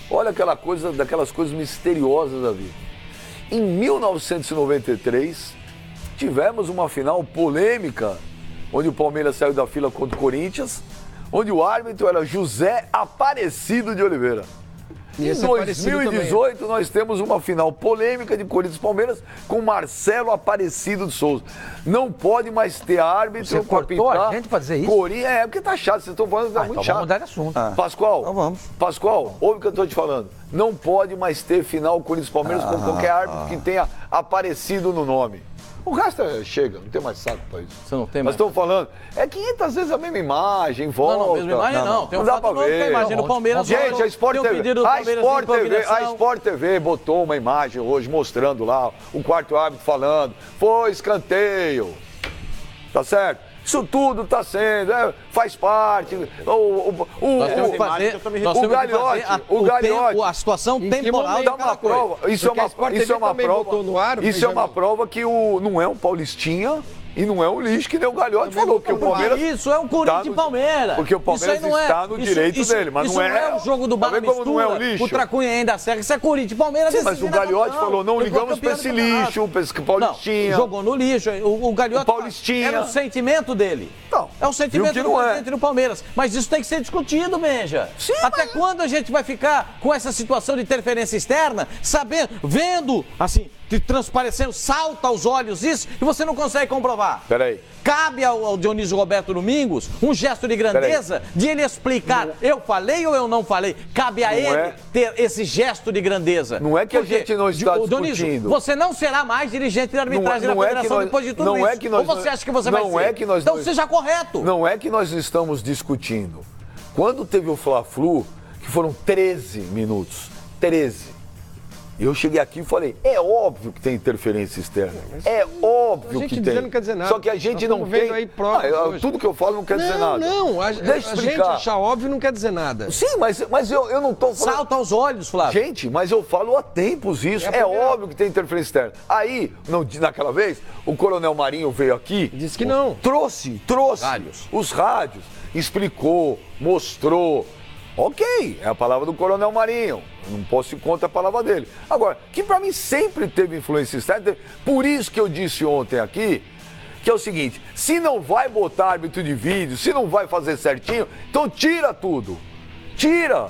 Olha daquelas coisas misteriosas da vida. Em 1993, tivemos uma final polêmica, onde o Palmeiras saiu da fila contra o Corinthians, onde o árbitro era José Aparecido de Oliveira. Em 2018, nós temos uma final polêmica de Corinthians e Palmeiras com Marcelo Aparecido de Souza. Não pode mais ter árbitro para apitar. A gente pra dizer isso? Porque tá chato, vocês estão falando que tá muito chato. Vamos mudar de assunto. Pascoal, então vamos. Pascoal, ouve o que eu estou te falando. Não pode mais ter final Corinthians e Palmeiras com qualquer árbitro que tenha Aparecido no nome. O resto chega, não tem mais saco pra isso. Você não tem mais? Nós estamos falando, 500 vezes a mesma imagem, volta. Não, a mesma imagem não. Tem um fato novo que a imagem do Palmeiras. Gente, a Sport TV, a Sport TV botou uma imagem hoje mostrando lá o quarto árbitro falando, foi escanteio, tá certo? Isso tudo está sendo, faz parte. O Gagliotti, a situação temporal dá uma prova. Isso é uma prova que não é um paulistinha e não é um lixo que nem o Gagliotti falou. Porque o Palmeiras isso é um Corinthians e Palmeiras. Porque o Palmeiras está no direito dele, mas não é. Isso não é o jogo do Bala Mistura, o Tracunha ainda serve. Isso é Corinthians e Palmeiras. Sim, mas o Gagliotti falou, não ligamos para esse lixo, para esse paulistinha. Não, jogou no lixo. O Gagliotti era o sentimento dele. Não, é o sentimento do presidente do Palmeiras. Mas isso tem que ser discutido, Benja. Sim, até quando a gente vai ficar com essa situação de interferência externa, sabendo, vendo, assim, te transparecendo, salta aos olhos isso, e você não consegue comprovar? Peraí. Cabe ao Dionísio Roberto Domingos um gesto de grandeza de ele explicar, eu falei ou eu não falei? Cabe a ele ter esse gesto de grandeza. Não é que a gente não está discutindo. Dionísio, você não será mais dirigente de arbitragem da Federação depois de tudo isso. Ou você acha que você vai ser? Então seja correto. Não é que nós estamos discutindo. Quando teve o Fla-Flu, que foram 13 minutos, 13. Eu cheguei aqui e falei, é óbvio que tem interferência externa. É óbvio que tem. Não quer dizer nada. Só que a gente não tem. Aí tudo que eu falo não quer dizer nada. Não, a gente achar óbvio não quer dizer nada. Sim, mas eu não estou falando. Salta aos olhos, Flávio. Gente, mas eu falo há tempos isso. É óbvio que tem interferência externa. Aí, naquela vez, o Coronel Marinho veio aqui. Disse que não. Trouxe os rádios, explicou, mostrou. Ok, é a palavra do Coronel Marinho, não posso ir contra a palavra dele. Agora, que pra mim sempre teve influência externa, por isso que eu disse ontem aqui, que é o seguinte, se não vai botar árbitro de vídeo, se não vai fazer certinho, então tira tudo, tira.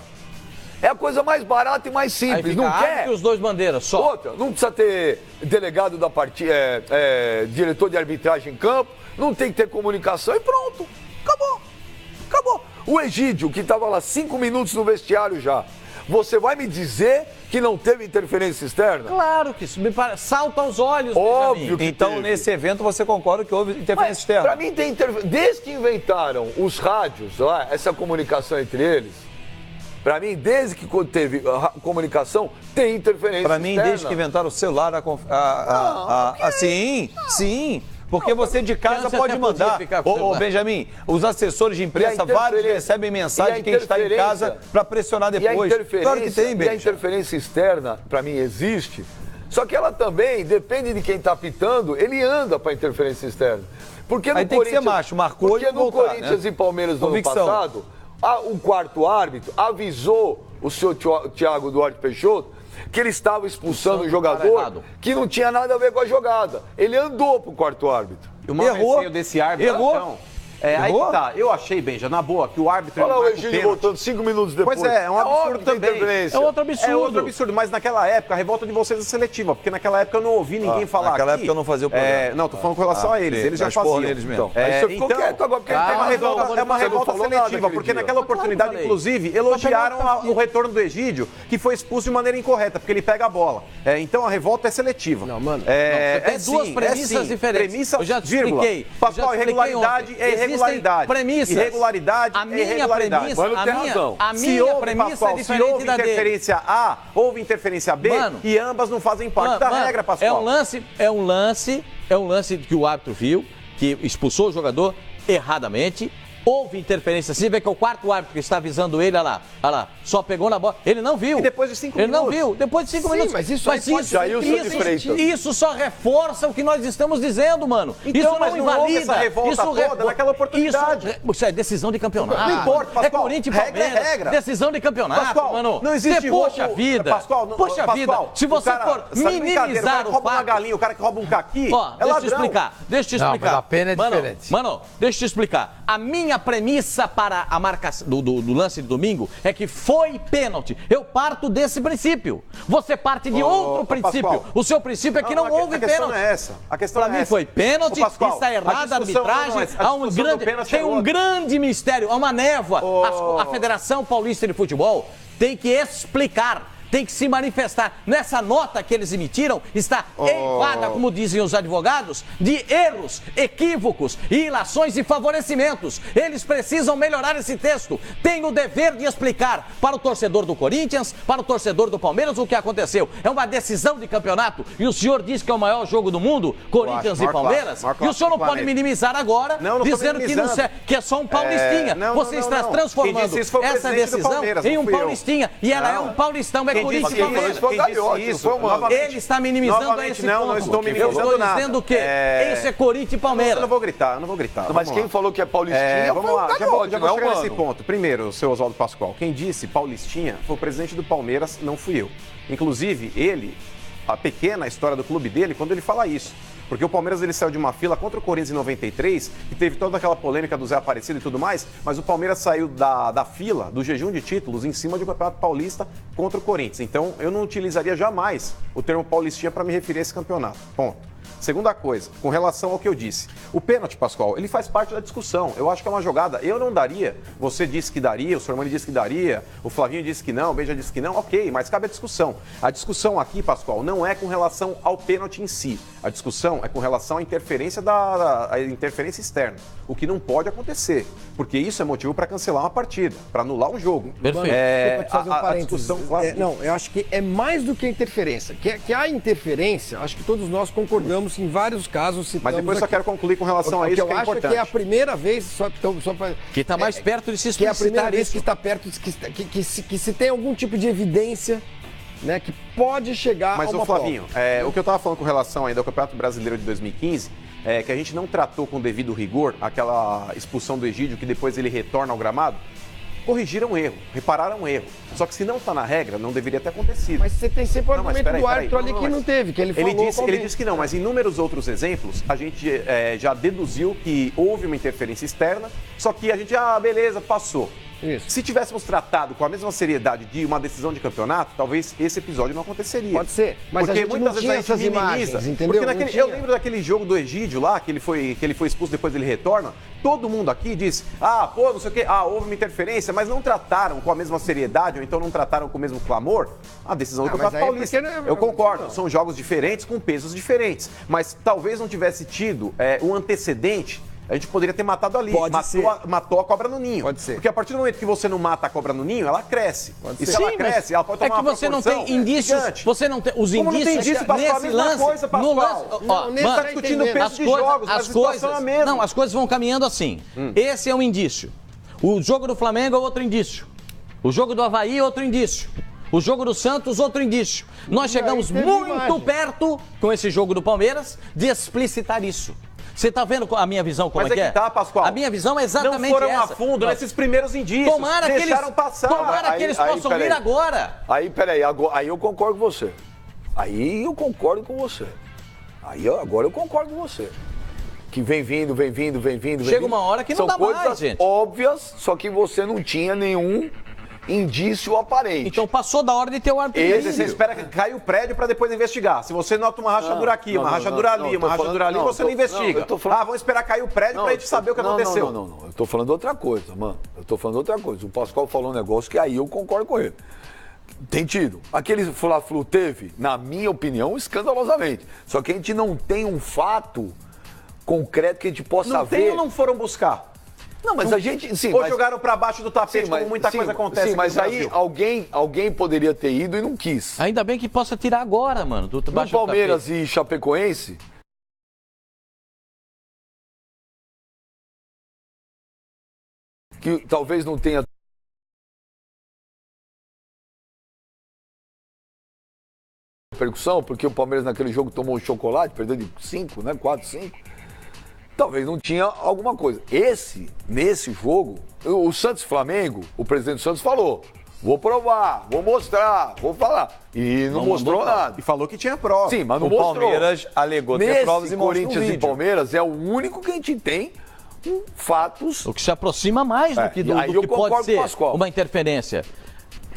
É a coisa mais barata e mais simples, não quer? Os dois bandeiras, só. Outra, não precisa ter delegado da partida, diretor de arbitragem em campo, não tem que ter comunicação e pronto, acabou. O Egídio, que estava lá 5 minutos no vestiário já. Você vai me dizer que não teve interferência externa? Claro que isso me parece. Salta aos olhos, Óbvio que Então, teve. nesse evento, você concorda que houve interferência externa? Pra mim tem interferência. Desde que inventaram os rádios, lá, essa comunicação entre eles, pra mim, desde que teve a comunicação, tem interferência Pra mim, externa. desde que inventaram o celular, sim. Porque você de casa Você pode até podia mandar. ficar com o Ô, celular. Benjamin, os assessores de imprensa, vários recebem mensagem de quem está em casa para pressionar E a depois. Claro que tem, e a Benjamin. interferência externa, pra mim, existe. Só que ela também, depende de quem tá apitando, ele anda pra interferência externa. Porque no Aí tem que ser macho, marcou Porque e no voltar, Corinthians né? e Palmeiras do ano Convicção. passado, o quarto árbitro avisou o senhor Thiago Duarte Peixoto que ele estava expulsando um jogador que não tinha nada a ver com a jogada. Ele andou pro quarto árbitro. E o maior Errou. receio desse árbitro, Errou. então, aí Errou. que tá. Eu achei, Benja, na boa, que o árbitro... Olha lá o marca Egídio pênalti. voltando 5 minutos depois. Pois é um absurdo óbvio que tem também. interferência. É outro absurdo. É outro absurdo, mas naquela época a revolta de vocês é seletiva, porque naquela época eu não ouvi ninguém falar naquela aqui. época eu não fazia o programa. Não, tô falando com relação a eles, sim, eles já mas porra faziam. neles mesmo. Aí você ficou quieto agora, porque ele tem uma revolta. É uma Você não revolta falou nada seletiva, aquele porque dia. naquela oportunidade, falei. inclusive, elogiaram o retorno do Egídio, que foi expulso de maneira incorreta, porque ele pega a bola. Então a revolta é seletiva. Não, mano. Você tem duas premissas diferentes. Premissa, Eu já te vírgula. expliquei. Pascoal, Eu já expliquei irregularidade ontem. é irregularidade. Existem premissas. Irregularidade A minha é irregularidade. premissa, Mano, tem razão. a Se minha houve, premissa Pascoal, é diferente se houve da dele. interferência A, houve interferência B, Mano, e ambas não fazem parte da regra, Pascoal. É um lance que o árbitro viu, que expulsou o jogador erradamente. Houve interferência, você vê que é o quarto árbitro que está avisando ele, olha lá, só pegou na bola. Ele não viu. E depois de 5 Ele não minutos. viu, depois de 5 Sim, minutos. mas isso aí pode- Jailson de Freitas. Isso só reforça o que nós estamos dizendo, mano. Então, isso mas não não houve invalida. essa revolta isso toda naquela oportunidade. Isso é decisão de campeonato. Não importa, Pascoal. É Corinthians e Regra é Palmeiras. regra. Decisão de campeonato, Pascoal, mano. não existe Poxa roubo- vida. Pascoal, Poxa vida. Se você for minimizar o o rouba uma fato... galinha, o cara que rouba um caqui, Ó, é deixa eu te ladrão. explicar. Não, mas a pena é diferente. Mano, deixa eu te explicar. A minha premissa para a marcação do lance de domingo é que foi pênalti. Eu parto desse princípio. Você parte de outro princípio. Pascoal. O seu princípio é que não houve a questão pênalti. não é essa. A questão Pra é mim essa. foi pênalti, Ô, Pascoal, está errada a discussão arbitragem. não é essa. A Há um discussão do grande, pênalti tem é um outra. grande mistério, há uma névoa. A Federação Paulista de Futebol tem que explicar. Tem que se manifestar. Nessa nota que eles emitiram está eivada, como dizem os advogados, de erros, equívocos, ilações e favorecimentos. Eles precisam melhorar esse texto. Tem o dever de explicar para o torcedor do Corinthians, para o torcedor do Palmeiras o que aconteceu. É uma decisão de campeonato e o senhor diz que é o maior jogo do mundo, Corinthians e Palmeiras, e o senhor não pode minimizar agora, Não estou dizendo minimizando. que é só um paulistinha. Você está Quem transformando disse isso foi o essa presidente do decisão Palmeiras, em não um fui eu. paulistinha. E ela é um paulistão, é Corinthians e Palmeiras. Foi o Gagliotti, Quem disse não foi o Mano. novamente- Ele está minimizando novamente, esse não, ponto. não estou Eu minimizando estou nada. dizendo que isso é Corinthians e Eu Palmeiras. não vou gritar. Mas Vamos quem lá. falou que é paulistinha Vamos foi o lá, já Gagliotti, vou não é o chegar nesse Mano. ponto. Primeiro, seu Oswaldo Pascoal, quem disse paulistinha foi o presidente do Palmeiras, não fui eu. Inclusive, ele, a pequena história do clube dele, quando ele fala isso. Porque o Palmeiras ele saiu de uma fila contra o Corinthians em 93, que teve toda aquela polêmica do Zé Aparecido e tudo mais, mas o Palmeiras saiu da fila, do jejum de títulos, em cima do Campeonato Paulista contra o Corinthians. Então, eu não utilizaria jamais o termo paulistinha para me referir a esse campeonato. Ponto. Segunda coisa, com relação ao que eu disse. O pênalti, Pascoal, ele faz parte da discussão. Eu acho que é uma jogada. Eu não daria. Você disse que daria, o Sormani disse que daria, o Flavinho disse que não, o Benja disse que não. Ok, mas cabe a discussão. A discussão aqui, Pascoal, não é com relação ao pênalti em si. A discussão é com relação à interferência à interferência externa. O que não pode acontecer. Porque isso é motivo para cancelar uma partida, para anular um jogo. Perfeito. Desculpa te fazer um a parênteses. discussão, claro. Não, eu acho que é mais do que interferência. Que há interferência, acho que todos nós concordamos em vários casos. Mas depois só quero concluir com relação a O isso, que eu que é acho importante. que é a primeira vez, só pra, Que está mais perto de se que é a primeira explicitar vez isso. que está perto, que se tem algum tipo de evidência, né, que pode chegar Mas, a uma ô Flavinho, prova. o que eu estava falando com relação ainda ao Campeonato Brasileiro de 2015, é que a gente não tratou com devido rigor aquela expulsão do Egídio, que depois ele retorna ao gramado, corrigiram o erro, repararam o erro. Só que se não está na regra, não deveria ter acontecido. Mas você tem sempre o Não, mas argumento peraí, do peraí. árbitro ali que não teve, que ele falou. Ele disse que não, mas em inúmeros outros exemplos, a gente já deduziu que houve uma interferência externa, só que a gente, beleza, passou. Isso. Se tivéssemos tratado com a mesma seriedade de uma decisão de campeonato, talvez esse episódio não aconteceria. Pode ser, mas porque a gente muitas não vezes tinha a gente essas minimiza. imagens, entendeu? Porque eu lembro daquele jogo do Egídio lá, que ele foi expulso, depois ele retorna. Todo mundo aqui disse, não sei o quê, houve uma interferência, mas não trataram com a mesma seriedade, ou então não trataram com o mesmo clamor a decisão do Campeonato Paulista. Eu concordo, são jogos diferentes, com pesos diferentes, mas talvez não tivesse tido um antecedente. A gente poderia ter matado ali. Matou a cobra no ninho. Pode ser. Porque a partir do momento que você não mata a cobra no ninho, ela cresce. Pode se ser. ela cresce, ela pode tomar uma você não tem indícios. gigante. Você não tem os Como indícios. não tem indício, Pascoal, nesse a mesma lance, coisa, Pascoal. no lance, Você está discutindo o peso de jogos, mas a situação é a mesma. Não, as coisas vão caminhando assim. Esse é um indício. O jogo do Flamengo é outro indício. O jogo do Avaí é outro indício. O jogo do Santos, outro indício. Nós chegamos muito perto, com esse jogo do Palmeiras, de explicitar isso. Você tá vendo a minha visão como é que é? Tá, Pascoal. A minha visão é exatamente essa. Não foram a fundo nesses primeiros indícios. Deixaram passar. Tomara que eles possam vir agora. Peraí, aí eu concordo com você. Agora eu concordo com você. Que vem vindo. Chega uma hora que não dá mais, gente. São coisas óbvias, só que você não tinha nenhum indício aparente. Então passou da hora de ter o árbitro. Você espera que caia o prédio para depois investigar. Se você nota uma rachadura aqui, uma rachadura ali, você não investiga. Vamos esperar cair o prédio para a gente saber o que aconteceu. Não. Eu tô falando outra coisa, mano. O Pascoal falou um negócio que aí eu concordo com ele. Tem tido. Aquele Fla-Flu teve, na minha opinião, escandalosamente. Só que a gente não tem um fato concreto que a gente possa ver. Não tem ou não foram buscar? Não, mas a gente... Sim, ou jogaram para baixo do tapete, como muita coisa acontece aqui mas no aí Brasil. alguém poderia ter ido e não quis. Ainda bem que possa tirar agora, mano, do No Palmeiras e Chapecoense... que talvez não tenha... repercussão, porque o Palmeiras naquele jogo tomou um chocolate, perdeu de 5, né? 4, 5... Talvez não tinha alguma coisa. Nesse jogo, o Santos Flamengo, o presidente do Santos falou, vou provar, vou mostrar, vou falar. E não mostrou nada. E falou que tinha prova. Sim, mas não mostrou. O Palmeiras alegou ter provas e mostrou Corinthians e Palmeiras é o único que a gente tem fatos. O que se aproxima mais do que pode ser uma interferência,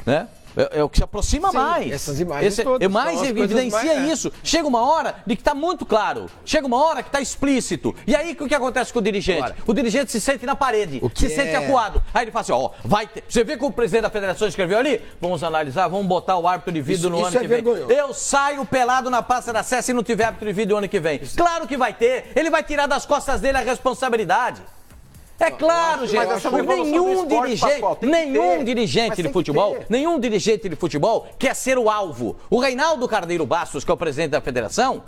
né? É o que se aproxima mais. Essas imagens todas. Mais evidencia isso. Chega uma hora de que está muito claro. Chega uma hora que está explícito. E aí o que acontece com o dirigente? Agora, o dirigente se sente na parede, se sente acuado. Aí ele fala assim, vai ter. Você vê que o presidente da federação escreveu ali? Vamos analisar, vamos botar o árbitro de vídeo no ano que vem. Eu saio pelado na Praça da Sé se não tiver árbitro de vídeo no ano que vem. Claro que vai ter. Ele vai tirar das costas dele a responsabilidade. É claro, gente, nenhum dirigente de futebol quer ser o alvo. O Reinaldo Carneiro Bastos, que é o presidente da federação,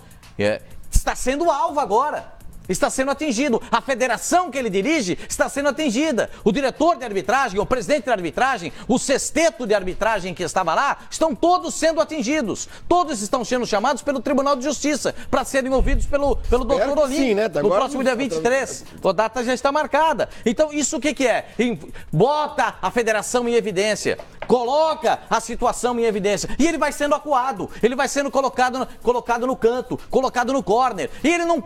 está sendo o alvo agora. Está sendo atingido. A federação que ele dirige está sendo atingida. O diretor de arbitragem, o presidente de arbitragem, o sexteto de arbitragem que estava lá, estão todos sendo atingidos. Todos estão sendo chamados pelo Tribunal de Justiça para serem ouvidos pelo doutor Olim, né? No próximo dia 23. A data já está marcada. Então, isso o que é? Bota a federação em evidência. Coloca a situação em evidência. E ele vai sendo acuado. Ele vai sendo colocado no canto, colocado no córner. E ele não, o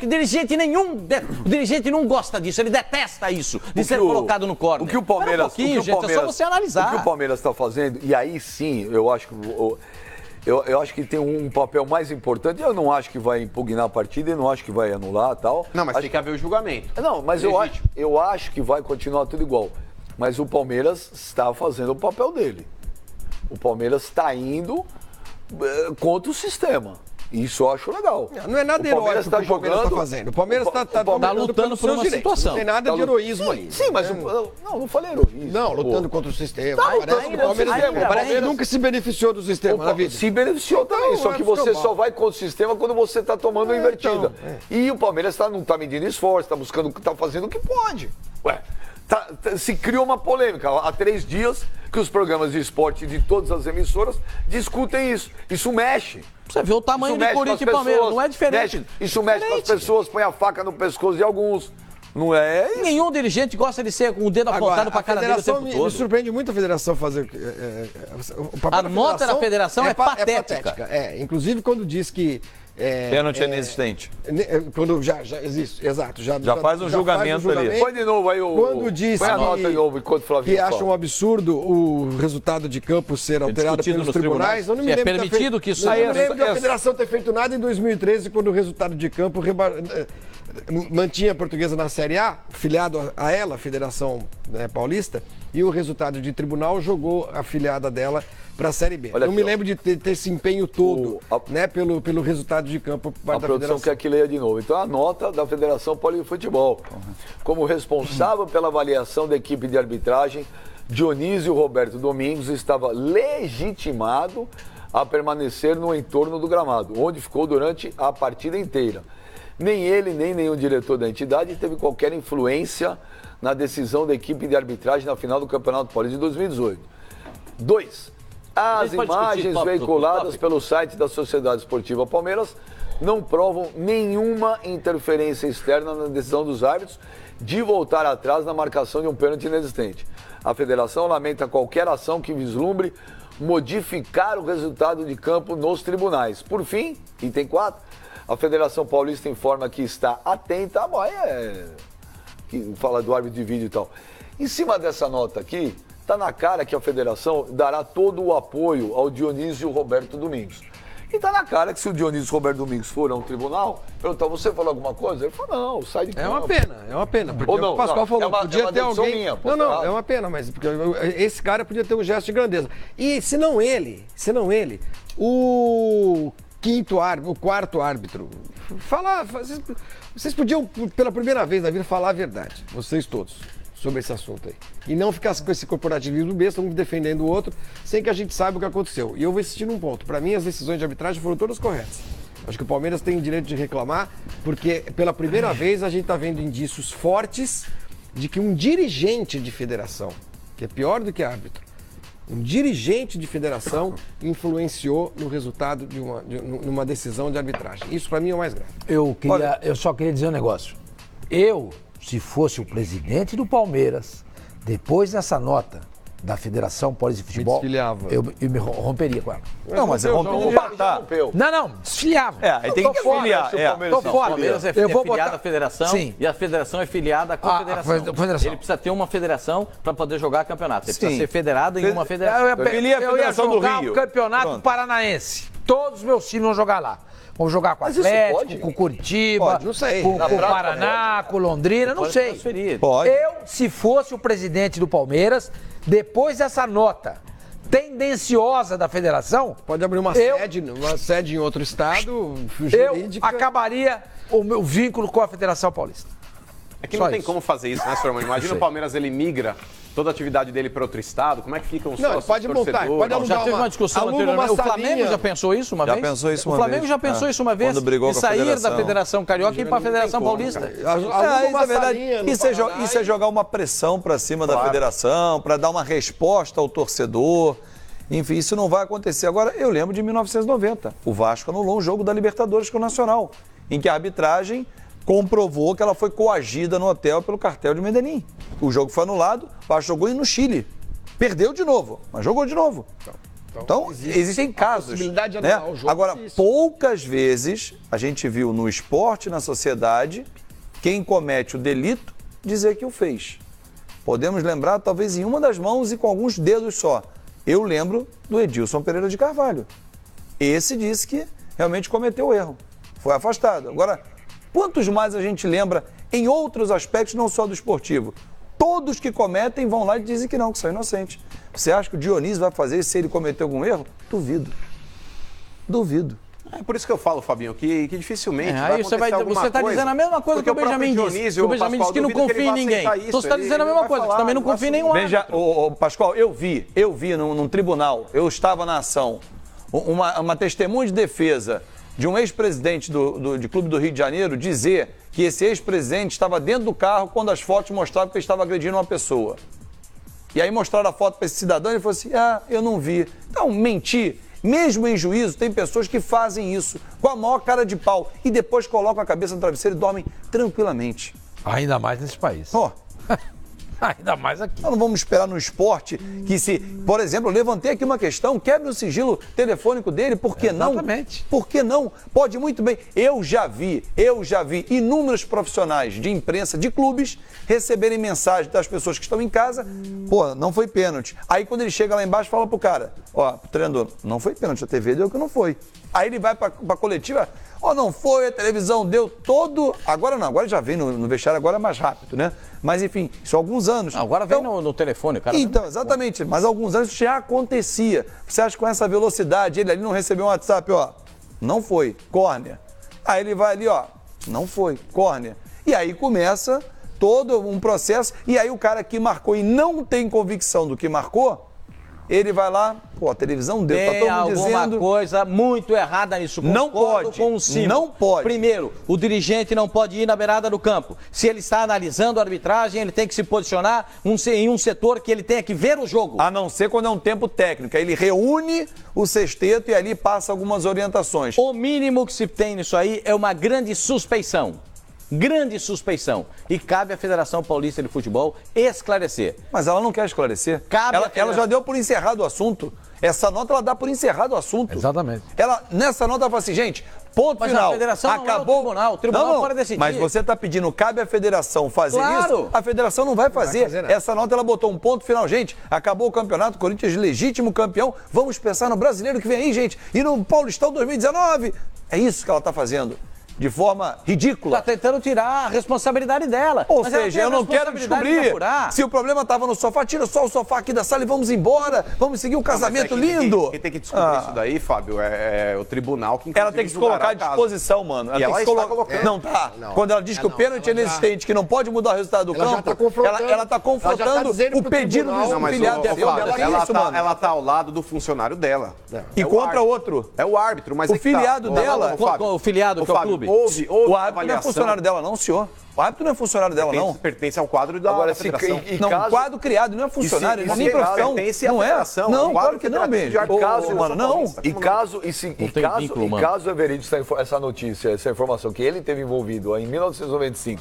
dirigente não gosta disso, ele detesta isso, de ser colocado no córner. O que o Palmeiras... é só você analisar. O que o Palmeiras está fazendo, e aí sim, eu acho que tem um papel mais importante. Eu não acho que vai impugnar a partida, eu não acho que vai anular e tal. Não, mas tem que haver o julgamento. Não, mas eu acho que vai continuar tudo igual. Mas o Palmeiras está fazendo o papel dele. O Palmeiras está indo contra o sistema. Isso eu acho legal. Não é nada heróico que o Palmeiras está fazendo. O Palmeiras está lutando por uma situação. Não tem nada de heroísmo aí. Sim, mas não falei heroísmo. Não, lutando contra o sistema. Parece que o Palmeiras nunca se beneficiou do sistema na vida. Se beneficiou também, só que você só vai contra o sistema quando você está tomando uma invertida. E o Palmeiras não está medindo esforço, está fazendo o que pode. Ué, se criou uma polêmica. Há 3 dias que os programas de esporte de todas as emissoras discutem isso. Isso mexe. Você vê o tamanho de Corinthians e Palmeiras, não é diferente. Isso mexe com as pessoas, põe a faca no pescoço de alguns. Não é isso. Nenhum dirigente gosta de ser com o dedo apontado para a cara dele o tempo todo. Me surpreende muito a federação fazer... o papel a nota da federação é patética. Inclusive quando diz que... Pênalti é inexistente. Quando já existe, exato. Já faz um julgamento ali. Põe de novo aí Quando diz põe a nota de novo, enquanto o Flavinho que acha um absurdo o resultado de campo ser alterado pelos tribunais. Eu não me lembro permitido que isso... Eu não me lembro da federação ter feito nada em 2013, quando o resultado de campo mantinha a Portuguesa na Série A, filiado a ela, a Federação Paulista, e o resultado de tribunal jogou a filiada dela para a Série B. Olha, não me lembro de ter esse empenho todo, pelo resultado de campo por parte da Federação. A produção quer que leia de novo. Então, a nota da Federação Paulista de Futebol. Como responsável pela avaliação da equipe de arbitragem, Dionísio Roberto Domingos estava legitimado a permanecer no entorno do gramado, onde ficou durante a partida inteira. Nem ele, nem nenhum diretor da entidade teve qualquer influência na decisão da equipe de arbitragem na final do Campeonato Paulista de 2018. 2. As imagens veiculadas pelo site da Sociedade Esportiva Palmeiras não provam nenhuma interferência externa na decisão dos árbitros de voltar atrás na marcação de um pênalti inexistente. A federação lamenta qualquer ação que vislumbre modificar o resultado de campo nos tribunais. Por fim, item 4, a Federação Paulista informa que está atenta, que fala do árbitro de vídeo e tal. Em cima dessa nota aqui, está na cara que a federação dará todo o apoio ao Dionísio Roberto Domingos. E está na cara que se o Dionísio Roberto Domingos for a um tribunal, perguntar, você falou alguma coisa? Ele falou, não, sai de campo. É uma pena. Porque o Pascoal falou, podia ter alguém... Minha, é uma pena, mas porque esse cara podia ter um gesto de grandeza. E se não ele, o quarto árbitro, vocês podiam, pela primeira vez na vida, falar a verdade, vocês todos, sobre esse assunto aí. E não ficar com esse corporativismo besta, um defendendo o outro, sem que a gente saiba o que aconteceu. E eu vou insistir num ponto. Para mim, as decisões de arbitragem foram todas corretas. Acho que o Palmeiras tem direito de reclamar, porque pela primeira vez a gente está vendo indícios fortes de que um dirigente de federação, que é pior do que árbitro, um dirigente de federação influenciou no resultado de uma decisão de arbitragem. Isso para mim é o mais grave. Eu só queria dizer um negócio. Se fosse o presidente do Palmeiras, depois dessa nota da Federação Paulista de Futebol, eu me romperia com ela. Não, mas rompeu. Não, desfiliava. Aí tem que filiar. Tô fora. O Palmeiras é filiado à federação. Sim. E a federação é filiada à confederação. Ele precisa ter uma federação para poder jogar campeonato. Ele precisa ser federado em uma federação. Eu ia jogar o campeonato paranaense. Todos os meus times vão jogar lá. Vamos jogar com o Atlético, com o Curitiba, com o Paraná, com Londrina, não sei. Pode. Se fosse o presidente do Palmeiras, depois dessa nota tendenciosa da federação... Pode abrir uma sede em outro estado, jurídica. Eu acabaria o meu vínculo com a Federação Paulista. É que não tem como fazer isso, né, Sormani? Imagina o Palmeiras, ele migra toda a atividade dele para outro estado, como é que ficam os sócios, pode montar, pode alugar. Já teve uma discussão anteriormente. O Flamengo já pensou isso uma vez? O Flamengo já pensou isso uma vez? Quando brigou de com a sair da Federação Carioca e ir para a Federação Paulista. Isso é jogar uma pressão para cima da federação, para dar uma resposta ao torcedor. Enfim, isso não vai acontecer. Agora, eu lembro de 1990. O Vasco anulou um jogo da Libertadores com o Nacional, em que a arbitragem comprovou que ela foi coagida no hotel pelo cartel de Medellín. O jogo foi anulado, o Vasco jogou no Chile. Perdeu de novo, mas jogou de novo. Então existem casos. Possibilidade de anular o jogo. Agora, poucas vezes a gente viu no esporte, na sociedade, quem comete o delito dizer que o fez. Podemos lembrar, talvez, em uma das mãos e com alguns dedos só. Eu lembro do Edilson Pereira de Carvalho. Esse disse que realmente cometeu o erro. Foi afastado. Agora, quantos mais a gente lembra em outros aspectos, não só do esportivo? Todos que cometem vão lá e dizem que não, que são inocentes. Você acha que o Dionísio vai fazer isso se ele cometeu algum erro? Duvido. É por isso que eu falo, Fabinho, que dificilmente vai acontecer alguma coisa. Você está dizendo a mesma coisa que o Benjamin disse. O Benjamin disse que não confia em ninguém. Então você está dizendo a mesma coisa, que também não confia em nenhum árbitro. Pascoal, eu vi num tribunal, eu estava na ação, uma testemunha de defesa de um ex-presidente de clube do Rio de Janeiro dizer que esse ex-presidente estava dentro do carro quando as fotos mostravam que ele estava agredindo uma pessoa. E aí mostraram a foto para esse cidadão e ele falou assim, eu não vi. Então, mentir, mesmo em juízo, tem pessoas que fazem isso com a maior cara de pau e depois colocam a cabeça no travesseiro e dormem tranquilamente. Ainda mais nesse país. Ó, Ainda mais aqui. nós não vamos esperar no esporte que se... Por exemplo, eu levantei aqui uma questão, quebre o sigilo telefônico dele, por que não? Exatamente. Por que não? Pode muito bem. Eu já vi inúmeros profissionais de imprensa, de clubes, receberem mensagem das pessoas que estão em casa, pô, não foi pênalti. Aí quando ele chega lá embaixo, fala pro cara, ó, treinador, não foi pênalti, a TV deu que não foi. Aí ele vai pra coletiva, ó, não foi, a televisão deu todo... Agora não, agora já vem no vestiário, agora é mais rápido, né? Mas enfim, isso há alguns anos. Agora vem no telefone, cara. Então, exatamente, mas há alguns anos isso já acontecia. Você acha que com essa velocidade, ele ali não recebeu um WhatsApp, ó, não foi, córnea. Aí ele vai ali, ó, não foi, córnea. E aí começa todo um processo, e aí o cara que marcou e não tem convicção do que marcou, ele vai lá, pô, a televisão deu, tem tá todo mundo alguma dizendo... coisa muito errada nisso. Não Concordo pode, com o Cimo. não pode. Primeiro, o dirigente não pode ir na beirada do campo. Se ele está analisando a arbitragem, ele tem que se posicionar em um setor que ele tenha que ver o jogo. A não ser quando é um tempo técnico. Aí ele reúne o sexteto e ali passa algumas orientações. O mínimo que se tem nisso aí é uma grande suspeição. Grande suspeição. E cabe à Federação Paulista de Futebol esclarecer. Mas ela não quer esclarecer. Cabe Ela já deu por encerrado o assunto. Essa nota ela dá por encerrado o assunto. Exatamente. Nessa nota ela fala assim, gente, ponto Mas final. a federação acabou. o tribunal não, pode decidir. Mas você está pedindo, cabe à federação fazer Claro. isso? A federação não vai fazer. fazer nada. Essa nota ela botou um ponto final, gente. Acabou o campeonato, Corinthians legítimo campeão. Vamos pensar no brasileiro que vem aí, gente. E no Paulistão 2019. É isso que ela está fazendo. De forma ridícula. Está tentando tirar a responsabilidade dela. Ou Mas ela seja, tem a eu não quero responsabilidade de descobrir apurar. se o problema estava no sofá. Tira só o sofá aqui da sala e vamos embora. Vamos seguir um casamento lindo. Quem tem que descobrir isso daí, Fábio, é o tribunal que Ela tem que se colocar à disposição, mano. E ela tem que está colocando. Não tá. Quando ela diz que o pênalti é inexistente, que não pode mudar o resultado do Ela já campo, tá confrontando. ela tá confrontando Ela já tá dizendo o pro pedido tribunal. do Não, mas filiado dela. Ela tá ao lado do funcionário dela. E É o contra árbitro. outro. É o árbitro, mas O é que tá. filiado dela- O filiado que é o clube. Houve O árbitro não é avaliação. funcionário dela, não, senhor. O árbitro não é funcionário dela, não. Pertence ao quadro da Agora, federação. Não, um quadro criado, não é funcionário, E se- nem profissão. pertence à Não é? federação, Não, é um quadro claro que não, federativo beijo. de caso, Mano, não. E caso, tem vínculo, mano. é verídico essa notícia, essa informação, que ele teve envolvido em 1995,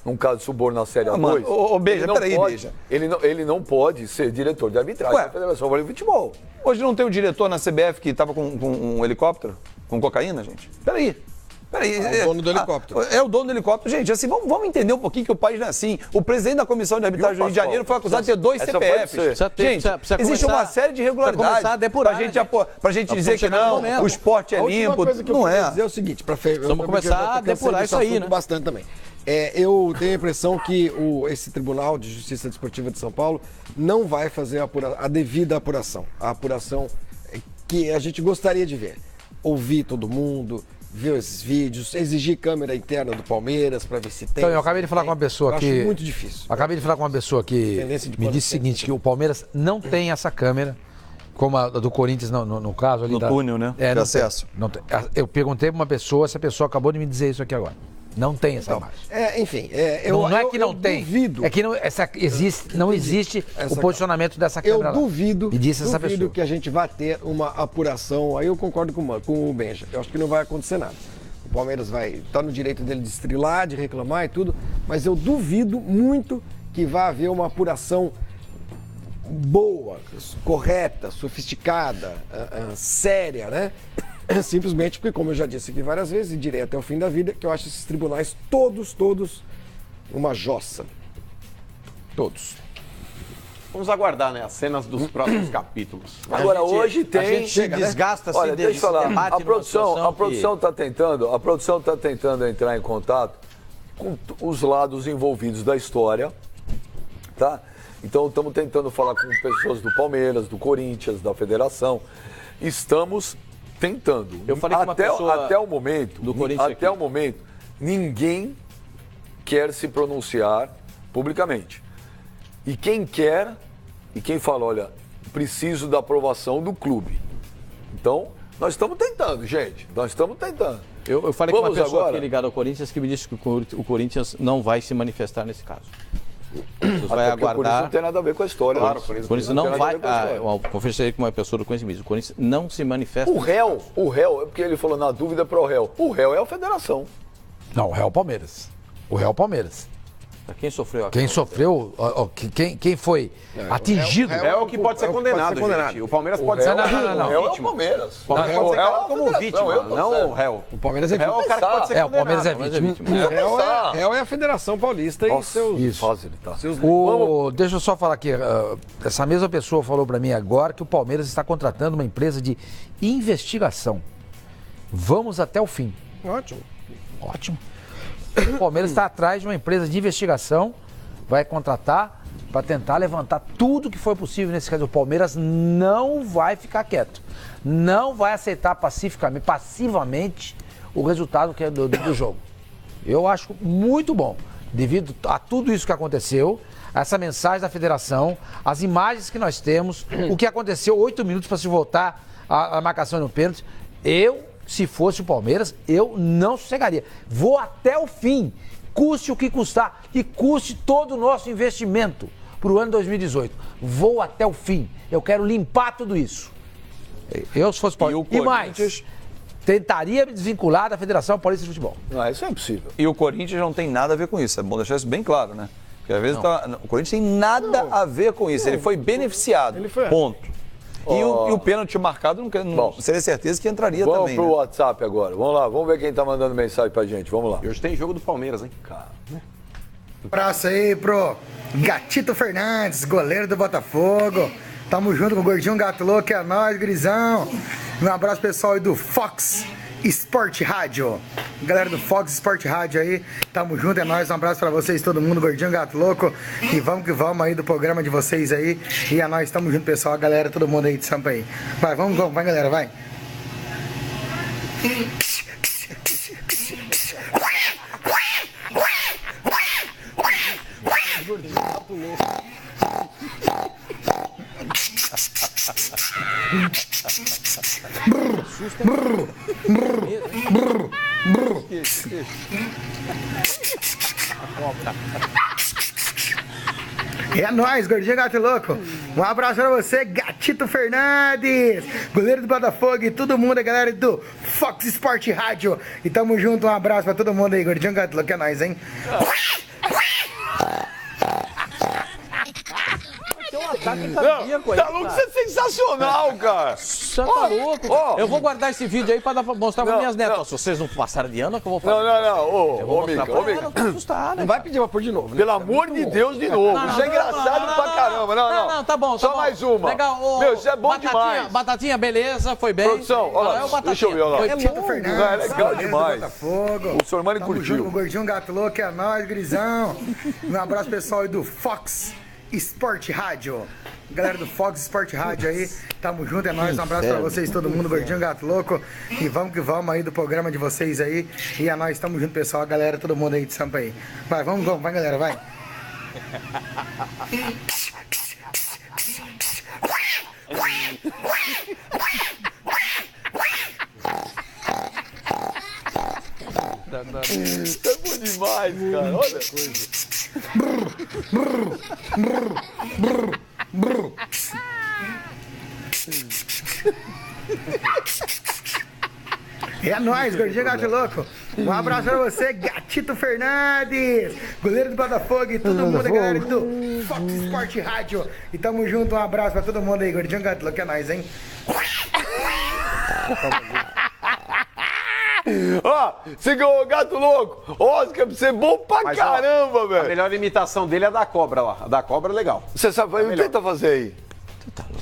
num caso de suborno na Série A2, mano, Beija, ele não peraí, pode- Beija. ele não pode ser diretor de arbitragem Ué. da Federação Brasileira de Futebol. Hoje não tem um diretor na CBF que estava com um helicóptero? Com cocaína, gente? Peraí. É o dono do helicóptero. É o dono do helicóptero. Gente, assim, vamos entender um pouquinho que o país não é assim. O presidente da Comissão de Arbitragem do Rio de Janeiro foi acusado de ter 2 Essa pode CPFs. ser. Gente, Precisa existe começar- uma série de precisa começar a irregularidades depurar, pra gente, gente. pra gente Nós dizer estamos que chegando no não, momento. o esporte é A última limpo. coisa que eu Não queria é. dizer é o seguinte, Vamos começar a depurar isso aí, né? Bastante também. Eu tenho a impressão que esse Tribunal de Justiça Desportiva de São Paulo não vai fazer a devida apuração. A apuração que a gente gostaria de ver. Ouvir todo mundo, ver esses vídeos, exigir câmera interna do Palmeiras para ver se tem. Então, eu acabei de falar com uma pessoa eu que... acho muito difícil. Acabei de falar com uma pessoa que Tendência de me disse o seguinte, que o Palmeiras não tem essa câmera, como a do Corinthians no caso ali. No túnel, né? É, De não acesso. tem, não tem. Eu perguntei para uma pessoa, essa pessoa acabou de me dizer isso aqui agora. Não tem essa imagem. Enfim, Não é que não tem, duvido. é que não existe o posicionamento dessa câmera Eu lá. duvido, Me disse essa pessoa. que a gente vai ter uma apuração, aí eu concordo com o Benja, eu acho que não vai acontecer nada. O Palmeiras está no direito dele de estrilar, de reclamar e tudo, mas eu duvido muito que vá haver uma apuração boa, correta, sofisticada, séria, né? Simplesmente porque, como eu já disse aqui várias vezes, e direi até o fim da vida, que eu acho esses tribunais todos uma jossa. Todos. Vamos aguardar, né, as cenas dos próximos capítulos. Agora, hoje tem... A gente se desgasta assim, Olha, deixa eu falar, debate a numa produção situação está tentando entrar em contato com os lados envolvidos da história, tá? Então, estamos tentando falar com pessoas do Palmeiras, do Corinthians, da Federação. Estamos tentando. Eu falei com uma pessoa até o momento, do Corinthians até aqui. o momento, ninguém quer se pronunciar publicamente. E quem quer, e quem fala, olha, preciso da aprovação do clube. Então, nós estamos tentando, gente. Nós estamos tentando. Eu falei com uma Vamos pessoa agora? aqui ligada ao Corinthians que me disse que o Corinthians não vai se manifestar nesse caso. Você vai Até porque o Corinthians aguardar. não tem nada a ver com a história. Claro, né? o Corinthians não tem nada a vai. ver com a história. Eu conversei com uma pessoa do Corinthians, o Corinthians não se manifesta. O réu, é porque ele falou na dúvida para o réu. O réu é a federação. Não, o Real Palmeiras. O Real Palmeiras. Quem sofreu? Quem sofreu, quem foi atingido. É o que pode ser condenado, gente. O Palmeiras pode ser Não, é o Palmeiras. O Palmeiras pode ser condenado como vítima, não o réu. O Palmeiras é Réu é o cara que pode ser condenado. O Palmeiras é vítima. O réu é a Federação Paulista e seus... Deixa eu só falar aqui. Essa mesma pessoa falou para mim agora que o Palmeiras está contratando uma empresa de investigação. Vamos até o fim. Ótimo. O Palmeiras está atrás de uma empresa de investigação, vai contratar para tentar levantar tudo que foi possível nesse caso. O Palmeiras não vai ficar quieto, não vai aceitar passivamente o resultado que é do jogo. Eu acho muito bom, devido a tudo isso que aconteceu, essa mensagem da federação, as imagens que nós temos, o que aconteceu 8 minutos para se voltar a marcação no pênalti. Se fosse o Palmeiras, eu não sossegaria. Vou até o fim, custe o que custar e custe todo o nosso investimento para o ano 2018. Vou até o fim. Eu quero limpar tudo isso. Eu, se fosse o Palmeiras. E mais, tentaria me desvincular da Federação Paulista de Futebol. Não, isso é impossível. E o Corinthians não tem nada a ver com isso. É bom deixar isso bem claro, né? Porque às vezes o Corinthians tem nada a ver com isso. Ele foi beneficiado. Ponto. E o pênalti marcado, não seria certeza que entraria também. Vamos pro WhatsApp agora. Vamos lá, vamos ver quem tá mandando mensagem pra gente. Vamos lá. E hoje tem jogo do Palmeiras, hein? Abraço aí pro Gatito Fernandes, goleiro do Botafogo. Tamo junto com o Gordinho Gato Louco, é nóis, grisão. Um abraço pessoal aí do Fox Sport Rádio. Galera do Fox Sport Rádio aí, tamo junto, é nóis. Um abraço pra vocês, todo mundo, Gordinho Gato Louco. E vamos que vamos aí do programa de vocês aí. E é nóis, tamo junto, pessoal, a galera, todo mundo aí de Sampa aí. Vai, vamos, vai galera, vai. É nóis, Gordinho Gato Louco. Um abraço pra você, Gatito Fernandes, goleiro do Botafogo e todo mundo, a galera do Fox Sport Rádio. E tamo junto, um abraço pra todo mundo aí, Gordinho Gato Louco, é nóis, hein? Tá louco, isso é sensacional, cara. Você tá louco? Eu vou guardar esse vídeo aí pra mostrar pra minhas netas. Se vocês não passarem de ano, é que eu vou fazer. Não. Ô, Mica. Não vai pedir pra pôr de novo, né? Pelo amor de Deus, de novo. Isso é engraçado pra caramba. Não, tá bom. Só mais uma. Legal. Meu, isso é bom demais. Batatinha, beleza, foi bem. Produção, olha lá, deixa eu ver, olha lá. Gatito Fernandes, é legal demais. Botafogo. O Sormani Tamo junto curtiu. com o Gordinho Gato Louco, é nóis, grisão. Um abraço pessoal aí do Fox Sport Rádio. Galera do Fox Sport Rádio aí, tamo junto, é nóis, um abraço pra vocês, todo mundo, Gordinho Gato Louco. E vamos que vamos aí do programa de vocês aí. E é nóis, tamo junto, pessoal, a galera, todo mundo aí de Sampa aí. Vai, vamos, vai galera, vai. Isso é bom demais, cara. Olha a coisa. É nóis, Gordinho Gato Louco. Um abraço pra você, Gatito Fernandes, goleiro do Botafogo e todo mundo, a galera do Fox Sport Rádio. E tamo junto, um abraço pra todo mundo aí, Gordinho Gato Louco, é nóis, hein? Ó, você ganhou o Gato Louco. Oscar, você é bom pra caramba, velho. A melhor imitação dele é a da cobra lá. A da cobra é legal. Você sabe, tenta fazer aí.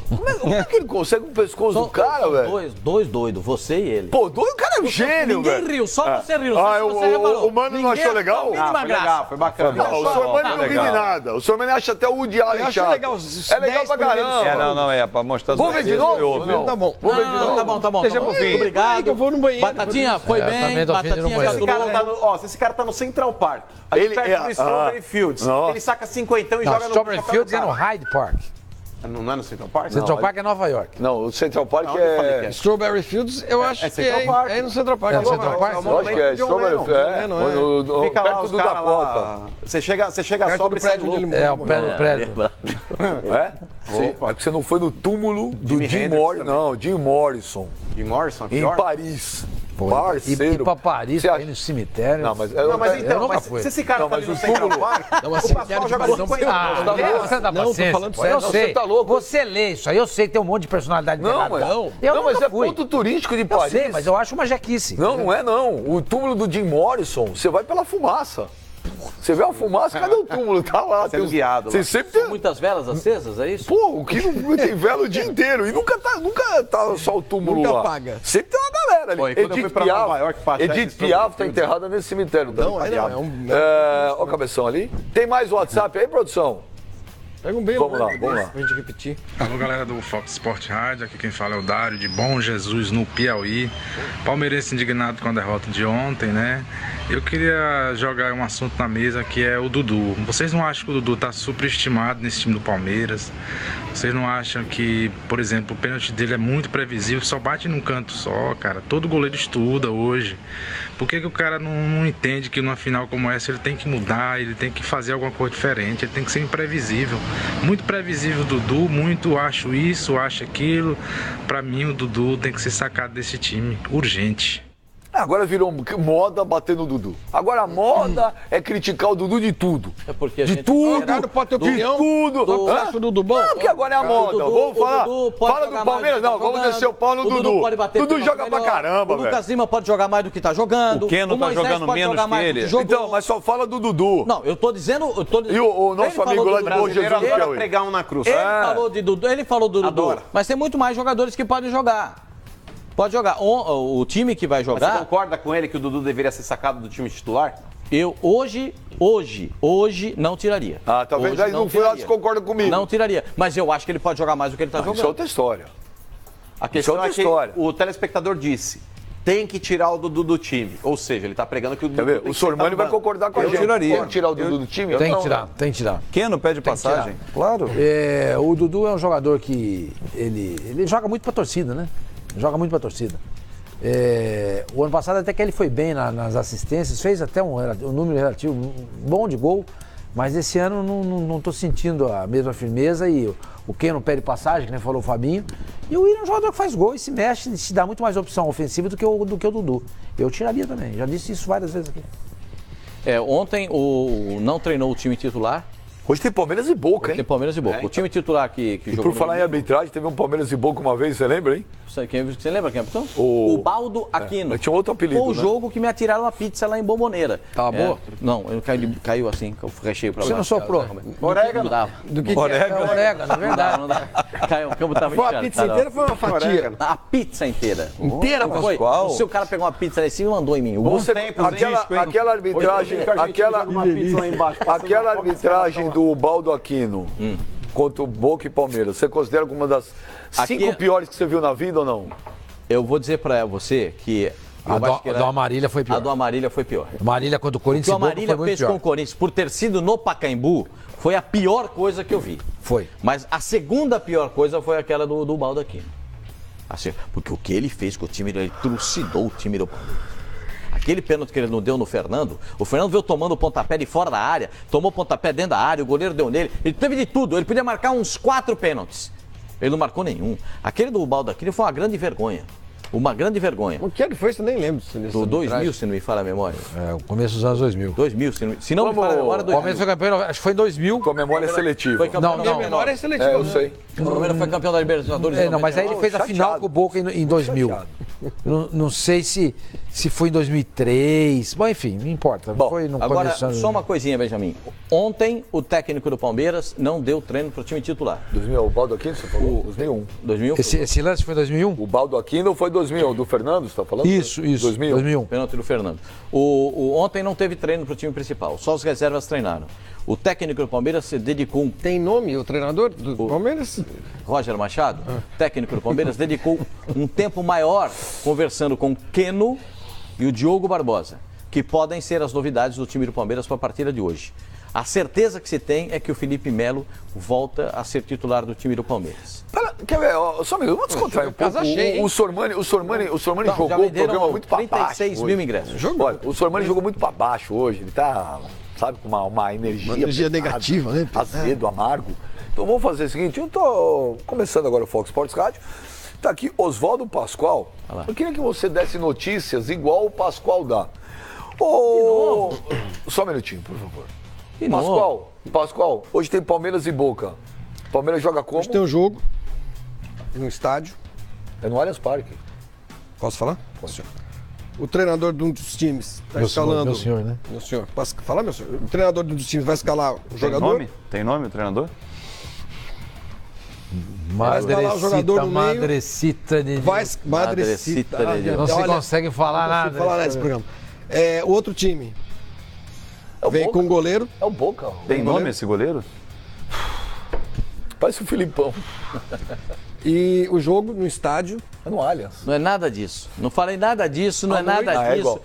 Como é que ele consegue o pescoço do cara, velho? Dois doidos, você e ele. Pô, o cara é um gênio, velho. Ninguém riu, só você riu. O Mano não achou legal? Foi legal, foi bacana. Não, o Sormani não ri de nada. O Sormani acha até o Woody Allen chato. É legal pra caramba. É pra mostrar. Vamos ver de novo? Não, tá bom. Vamos ver de novo. Tá bom. Deixa pro fim. Obrigado. Que eu vou no banheiro. Batatinha, foi bem. Batatinha, Esse cara tá no Central Park. Aí perto do Strawberry Fields. Ele saca 50 e joga no... Strawberry Fields é no Hyde Park. Não é no Central Park? Central Park é Nova York. Não, o Central Park é... Strawberry Fields, eu acho que é no Central Park. É no Central Park? Eu acho que é Strawberry Fields. Fica lá Perto os do caras Dakota. lá. Você chega só do e sai prédio louco. onde ele É, o pé do prédio. É? Sim. É que você não foi no túmulo do Jim Morrison. Não, Jim Morrison. Jim Morrison? Em Paris. Parceiro. E pra Paris, pra ir no cemitério. Não, mas Não, mas eu então, nunca mas fui. se esse cara Não, tá mas ali no o Central túmulo- Park, Não, mas o cemitério pessoal de joga Paris não muito foi- Você dá Não, tô paciência, falando pô, sério. eu Não, sei. você tá louco. Você lê isso aí, eu sei que tem um monte de personalidade Não, errada. mas, Eu não, mas nunca é fui. ponto turístico de Eu Paris. sei, mas eu acho uma jaquice. Não, não é não. O túmulo do Jim Morrison, você vai pela fumaça. Você vê a fumaça, cadê o túmulo? Tá lá. Sendo tem guiado Você lá. sempre tem... Muitas velas acesas, é isso? Pô, o que não tem vela o dia inteiro. E nunca tá só o túmulo Nunca lá. apaga. Sempre tem uma galera ali. Pô, e quando eu fui pra Nova York pra achar Edith esse Piaf tá filme, enterrada nesse cemitério. Não, também. é um... Olha o cabeção ali. Tem mais WhatsApp aí, produção? Pega um bem Vamos lá, longo vamos desse lá. pra gente repetir. Alô, galera do Fox Sport Rádio, aqui quem fala é o Dário, de Bom Jesus, no Piauí. Palmeirense indignado com a derrota de ontem, né? Eu queria jogar um assunto na mesa que é o Dudu. Vocês não acham que o Dudu tá superestimado nesse time do Palmeiras? Vocês não acham que, por exemplo, o pênalti dele é muito previsível, só bate num canto só, cara? Todo goleiro estuda hoje. Por que o cara não entende que numa final como essa ele tem que mudar, ele tem que fazer alguma coisa diferente, ele tem que ser imprevisível? Muito previsível o Dudu, muito acho isso, acho aquilo. Pra mim o Dudu tem que ser sacado desse time, urgente. Agora virou moda bater no Dudu. Agora a moda é criticar o Dudu de tudo. É porque a De gente... tudo. Caralho, pode ter De opinião. tudo. Você Hã? acha o Dudu bom? Não, porque agora é a moda. Vamos falar. Fala do Palmeiras, não. Vamos descer o pau no Dudu. Dudu joga pra caramba, O velho. Lucas Lima pode jogar mais do que tá jogando. O Keno tá Moisés jogando pode menos jogar que mais do ele. jogou. Então, mas só fala do Dudu. Não, eu tô dizendo... E o nosso Ele falou amigo do lá de Bom brasileiro, Jesus do Brasileiro adora Piauí. pregar um na cruz. Ele falou de Dudu, ele falou do Dudu. Adora. Mas tem muito mais jogadores que podem jogar. Pode jogar. O time que vai Mas você jogar... concorda com ele que o Dudu deveria ser sacado do time titular? Eu hoje não tiraria. Ah, talvez Hoje aí no final você concorda comigo. Não tiraria. Mas eu acho que ele pode jogar mais do que ele tá Isso é jogando. outra história. A questão outra é que história. o telespectador disse, tem que tirar o Dudu do time. Ou seja, ele tá pregando que o Dudu Quer ver? tem O que sentar Sormani no vai banco. concordar com a Eu gente. tiraria. Pode tirar o Dudu do time? Tem Eu que não, tirar, né? tem que tirar. Keno pede passagem. Claro. O Dudu é um jogador que ele joga muito pra torcida, né? Joga muito pra torcida. O ano passado até que ele foi bem nas assistências, fez até um número relativo bom de gol, mas esse ano não tô sentindo a mesma firmeza e o Keno pede passagem, que nem falou o Fabinho, e o Willian é um jogador que faz gol e se mexe, e se dá muito mais opção ofensiva do que o Dudu. Eu tiraria também, já disse isso várias vezes aqui. Ontem não treinou o time titular. Hoje tem Palmeiras e Boca, Tem hein? Palmeiras e Boca. O time titular que E jogou. por falar em arbitragem, teve um Palmeiras e Boca uma vez, você lembra, hein? Você lembra quem é? Então? O- O Baldo Aquino. tinha outro apelido, Foi o né? jogo que me atiraram uma pizza lá em Bomboneira. Tava boa? Não, ele caiu assim, que eu recheio pra Você não soprou? Orégano. Não dava. Do que Orégano. é orégano, é verdade. Não dava. Caiu, o campo tava Foi a encharcado. pizza inteira ou foi uma fatia? A pizza inteira. Inteira, Não foi? Pascoal? Se o cara pegou uma pizza ali e mandou em mim. Você, tempos, aquela arbitragem, aquela arbitragem do Baldo Aquino contra o Boca e Palmeiras, você considera alguma das cinco Aqui- piores que você viu na vida ou não? Eu vou dizer pra você que... A do Amarília foi pior. A do Amarília foi pior. Amarília contra o O Corinthians que o e Boca Amarília foi muito fez com pior. o Corinthians, por ter sido no Pacaembu, foi a pior coisa que eu vi. Foi. Mas a segunda pior coisa foi aquela do Baldo Aquino. Assim, porque o que ele fez com o time, ele trucidou o time do Palmeiras. Aquele pênalti que ele não deu no Fernando, o Fernando veio tomando o pontapé de fora da área, tomou o pontapé dentro da área, o goleiro deu nele, ele teve de tudo, ele podia marcar uns 4 pênaltis. Ele não marcou nenhum. Aquele do Baldo Aquino foi uma grande vergonha. Uma grande vergonha. O que é que foi? Isso eu nem lembro. Do 2000, se não me falha a memória. O começo dos anos 2000. 2000, se não me falha a memória, O Palmeiras 2000. foi campeão, acho que foi em 2000. Com a memória seletiva. Foi campeão, Não, Memória é seletiva. Eu sei. O Palmeiras foi campeão da Libertadores. Não, mas aí ele fez a final com o Boca em 2000. Não sei se foi em 2003. Bom, enfim, não importa. Bom, foi no agora, começo dos anos só uma coisinha, Benjamin. Ontem, o técnico do Palmeiras não deu treino para o time titular. 2000, o Baldo Aquino, você falou? 2001. 2000? Esse lance foi em 2001? O Baldo Aquino foi 2000, do Fernando, você tá falando? Isso. 2001. Pênalti do Fernando. Ontem não teve treino para o time principal, só os reservas treinaram. O técnico do Palmeiras se dedicou, Tem nome o treinador do Palmeiras? Roger Machado, técnico do Palmeiras, dedicou um tempo maior conversando com o Keno e o Diogo Barbosa, que podem ser as novidades do time do Palmeiras para a partida de hoje. A certeza que se tem é que o Felipe Melo volta a ser titular do time do Palmeiras. Quer ver, só um minuto, vamos descontrair um pouco. casa cheia, hein? O Sormani Já jogou o venderam programa muito pra baixo. 36 mil ingressos. Olha, o Sormani jogou muito pra baixo hoje, ele tá, sabe, com uma energia... Uma energia pesada, negativa, né? Azedo, amargo. Então vamos fazer o seguinte, eu tô começando agora o Fox Sports Rádio, Tá aqui, Oswaldo Pascoal. Eu queria que você desse notícias igual o Pascoal dá. Só um minutinho, por favor. Pascoal, hoje tem Palmeiras e Boca. Palmeiras joga como? Hoje tem um jogo no estádio. É no Allianz Parque. Posso falar? Posso. O treinador de um dos times está escalando... Meu senhor, né? Meu senhor. Posso falar, meu senhor? O treinador de um dos times vai escalar o jogador. Tem nome o treinador? Madrecita de... Madrecita. Não se consegue falar nada. Não se falar nesse programa. O outro time vem com o goleiro. É o Boca. Tem nome esse goleiro? Parece o Filipão. E o jogo no estádio. É no Allianz. Não é nada disso. Não falei nada disso, não é nada disso.